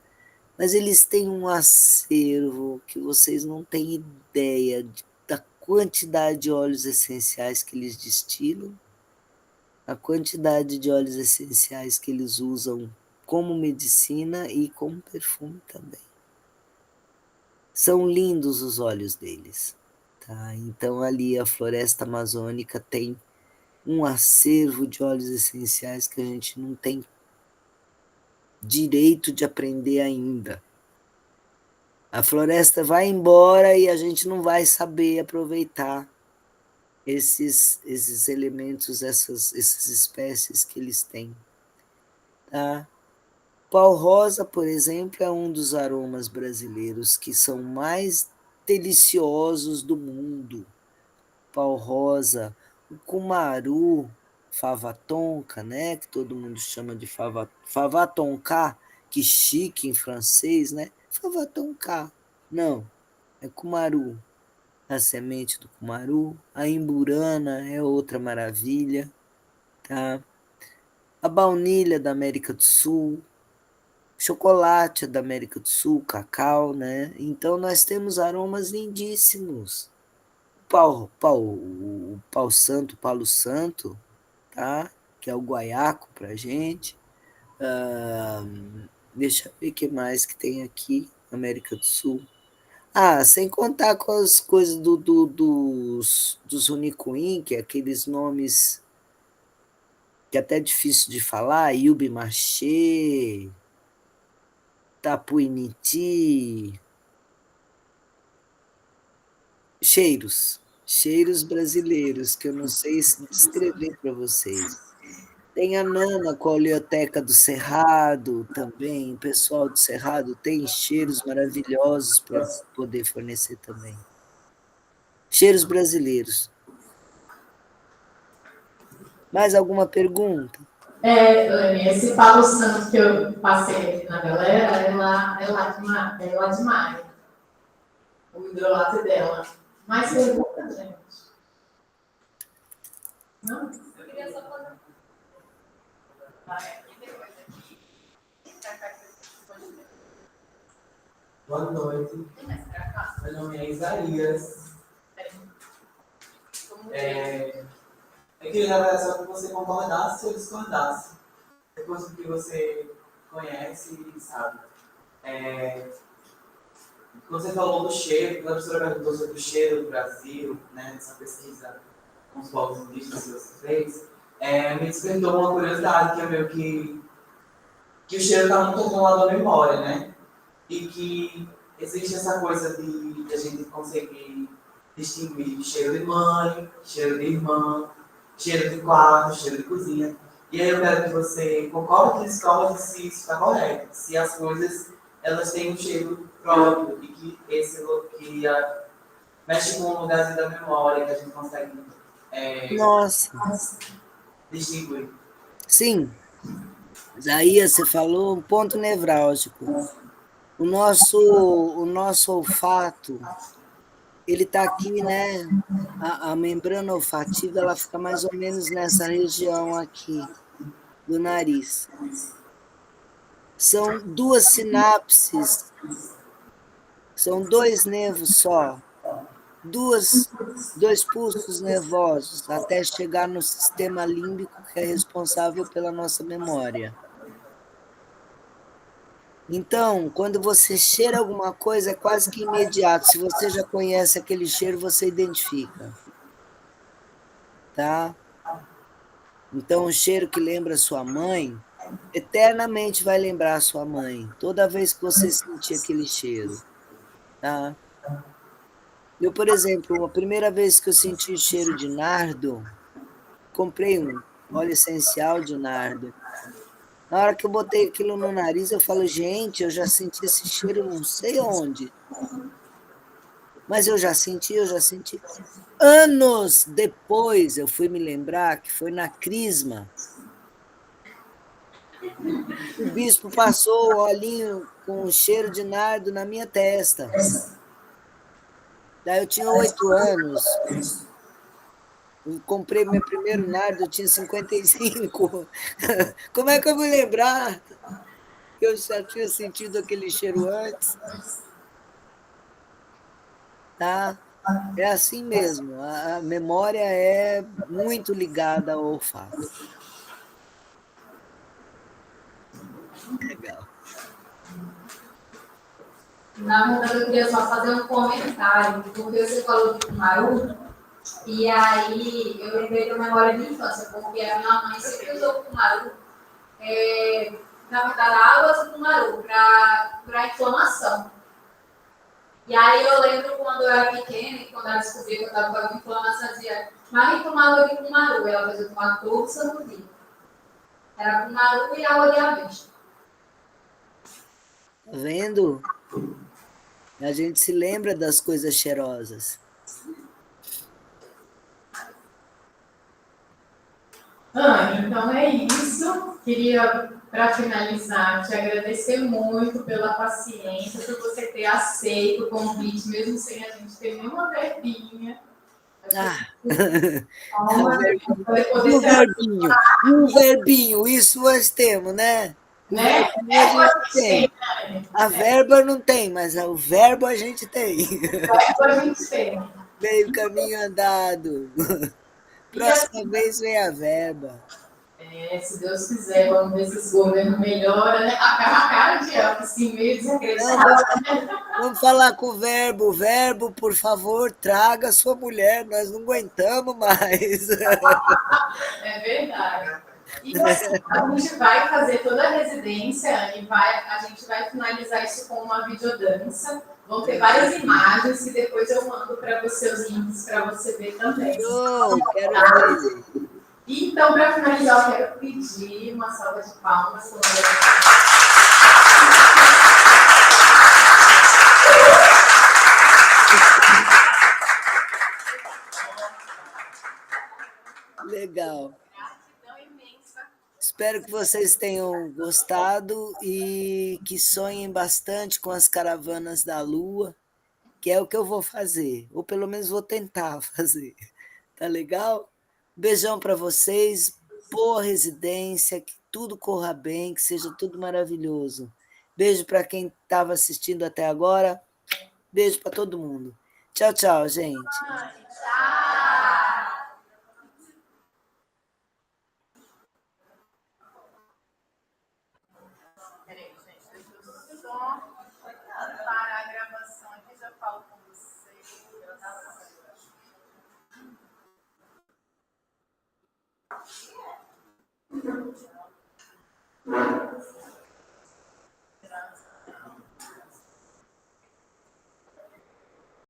mas eles têm um acervo que vocês não têm ideia da quantidade de óleos essenciais que eles destilam, a quantidade de óleos essenciais que eles usam como medicina e como perfume também. São lindos os olhos deles, tá? Então ali a floresta amazônica tem um acervo de óleos essenciais que a gente não tem direito de aprender ainda. A floresta vai embora e a gente não vai saber aproveitar esses elementos, essas espécies que eles têm, tá? Pau rosa, por exemplo, é um dos aromas brasileiros que são mais deliciosos do mundo. Pau rosa, o cumaru, fava tonka, né, que todo mundo chama de fava tonka, que chique em francês, né? Fava tonka. Não, é cumaru, a semente do cumaru. A imburana é outra maravilha, tá? A baunilha da América do Sul, chocolate é da América do Sul, cacau, né? Então, nós temos aromas lindíssimos. O palo santo, tá? Que é o guaiaco para a gente. Deixa eu ver o que mais que tem aqui na América do Sul. Sem contar com as coisas dos Runicuim, que é aqueles nomes que é até difícil de falar, Yubi-Maché, Tapuiniti, cheiros brasileiros, que eu não sei descrever para vocês. Tem a Nana com a Oleoteca do Cerrado também, o pessoal do Cerrado tem cheiros maravilhosos para poder fornecer também. Cheiros brasileiros. Mais alguma pergunta? Lene, esse Palo Santo que eu passei aqui na galera é lá de Maio. O hidrolato dela. Mais pergunta, gente? Não? Eu queria só fazer. Boa noite. Meu nome é Isaías. Eu queria, na verdade, só que você concordasse ou discordasse. Depois do que você conhece e sabe. Quando você falou do cheiro, quando a professora perguntou sobre o cheiro do Brasil, né, nessa pesquisa com os povos indígenas que você fez, me despertou uma curiosidade, que é meio que o cheiro está muito atrelado à memória, né? E que existe essa coisa de a gente conseguir distinguir cheiro de mãe, cheiro de irmã, cheiro de quarto, cheiro de cozinha. E aí eu quero que você concorde ou discorde se isso está correto, se as coisas elas têm um cheiro próprio e que esse mexe com o lugarzinho da memória que a gente consegue distinguir. Sim. Isaías, você falou um ponto nevrálgico. O nosso olfato, ele está aqui, né? A membrana olfativa, ela fica mais ou menos nessa região aqui do nariz. São 2 sinapses, são 2 nervos só, 2 pulsos nervosos, até chegar no sistema límbico, que é responsável pela nossa memória. Então, quando você cheira alguma coisa, é quase que imediato. Se você já conhece aquele cheiro, você identifica. Tá? Então, o cheiro que lembra sua mãe, eternamente vai lembrar a sua mãe, toda vez que você sentir aquele cheiro. Tá? Eu, por exemplo, a primeira vez que eu senti o cheiro de nardo, comprei um óleo essencial de nardo. Na hora que eu botei aquilo no nariz, eu falo, gente, eu já senti esse cheiro não sei onde. Mas eu já senti. Anos depois, eu fui me lembrar que foi na Crisma. O bispo passou o olhinho com um cheiro de nardo na minha testa. Daí eu tinha 8 anos. Eu comprei meu primeiro nardo, eu tinha 55. Como é que eu vou lembrar? Eu já tinha sentido aquele cheiro antes. Tá? É assim mesmo. A memória é muito ligada ao olfato. Legal. Na verdade, eu queria só fazer um comentário, porque você falou de Cumaru. E aí, eu lembrei de uma memória de infância, porque a minha mãe sempre usou cumaru, na verdade, águas de cumaru, para inflamação. E aí, eu lembro quando eu era pequena, e quando ela descobriu que eu estava com inflamação, dizia, mas toma água de cumaru. Ela fez eu tomar todo santo dia. Era cumaru e água de ameixa. Tá vendo? A gente se lembra das coisas cheirosas. Então é isso. Queria, para finalizar, te agradecer muito pela paciência, por você ter aceito o convite, mesmo sem a gente ter nenhuma verbinha. Um verbinho, isso nós temos, né? Né? A gente tem. A verba não tem, mas o verbo a gente tem. A gente tem. Meio caminho andado. Próxima vez vem a verba. Se Deus quiser, vamos ver se esse governo melhora, né? A cara de Elvis, assim, meio desacreditada. Vamos falar com o verbo. O verbo, por favor, traga sua mulher. Nós não aguentamos mais. É verdade. E assim, a gente vai fazer toda a residência e a gente vai finalizar isso com uma videodança. Vão ter várias imagens que depois eu mando para você os links para você ver também. Quero ver. Então, para finalizar, eu quero pedir uma salva de palmas. Legal. Espero que vocês tenham gostado e que sonhem bastante com as caravanas da Lua, que é o que eu vou fazer, ou pelo menos vou tentar fazer. Tá legal? Beijão para vocês, boa residência, que tudo corra bem, que seja tudo maravilhoso. Beijo para quem estava assistindo até agora. Beijo para todo mundo. Tchau, tchau, gente. Tchau. Peraí, gente, deixa eu só parar a gravação aqui, já falo com vocês.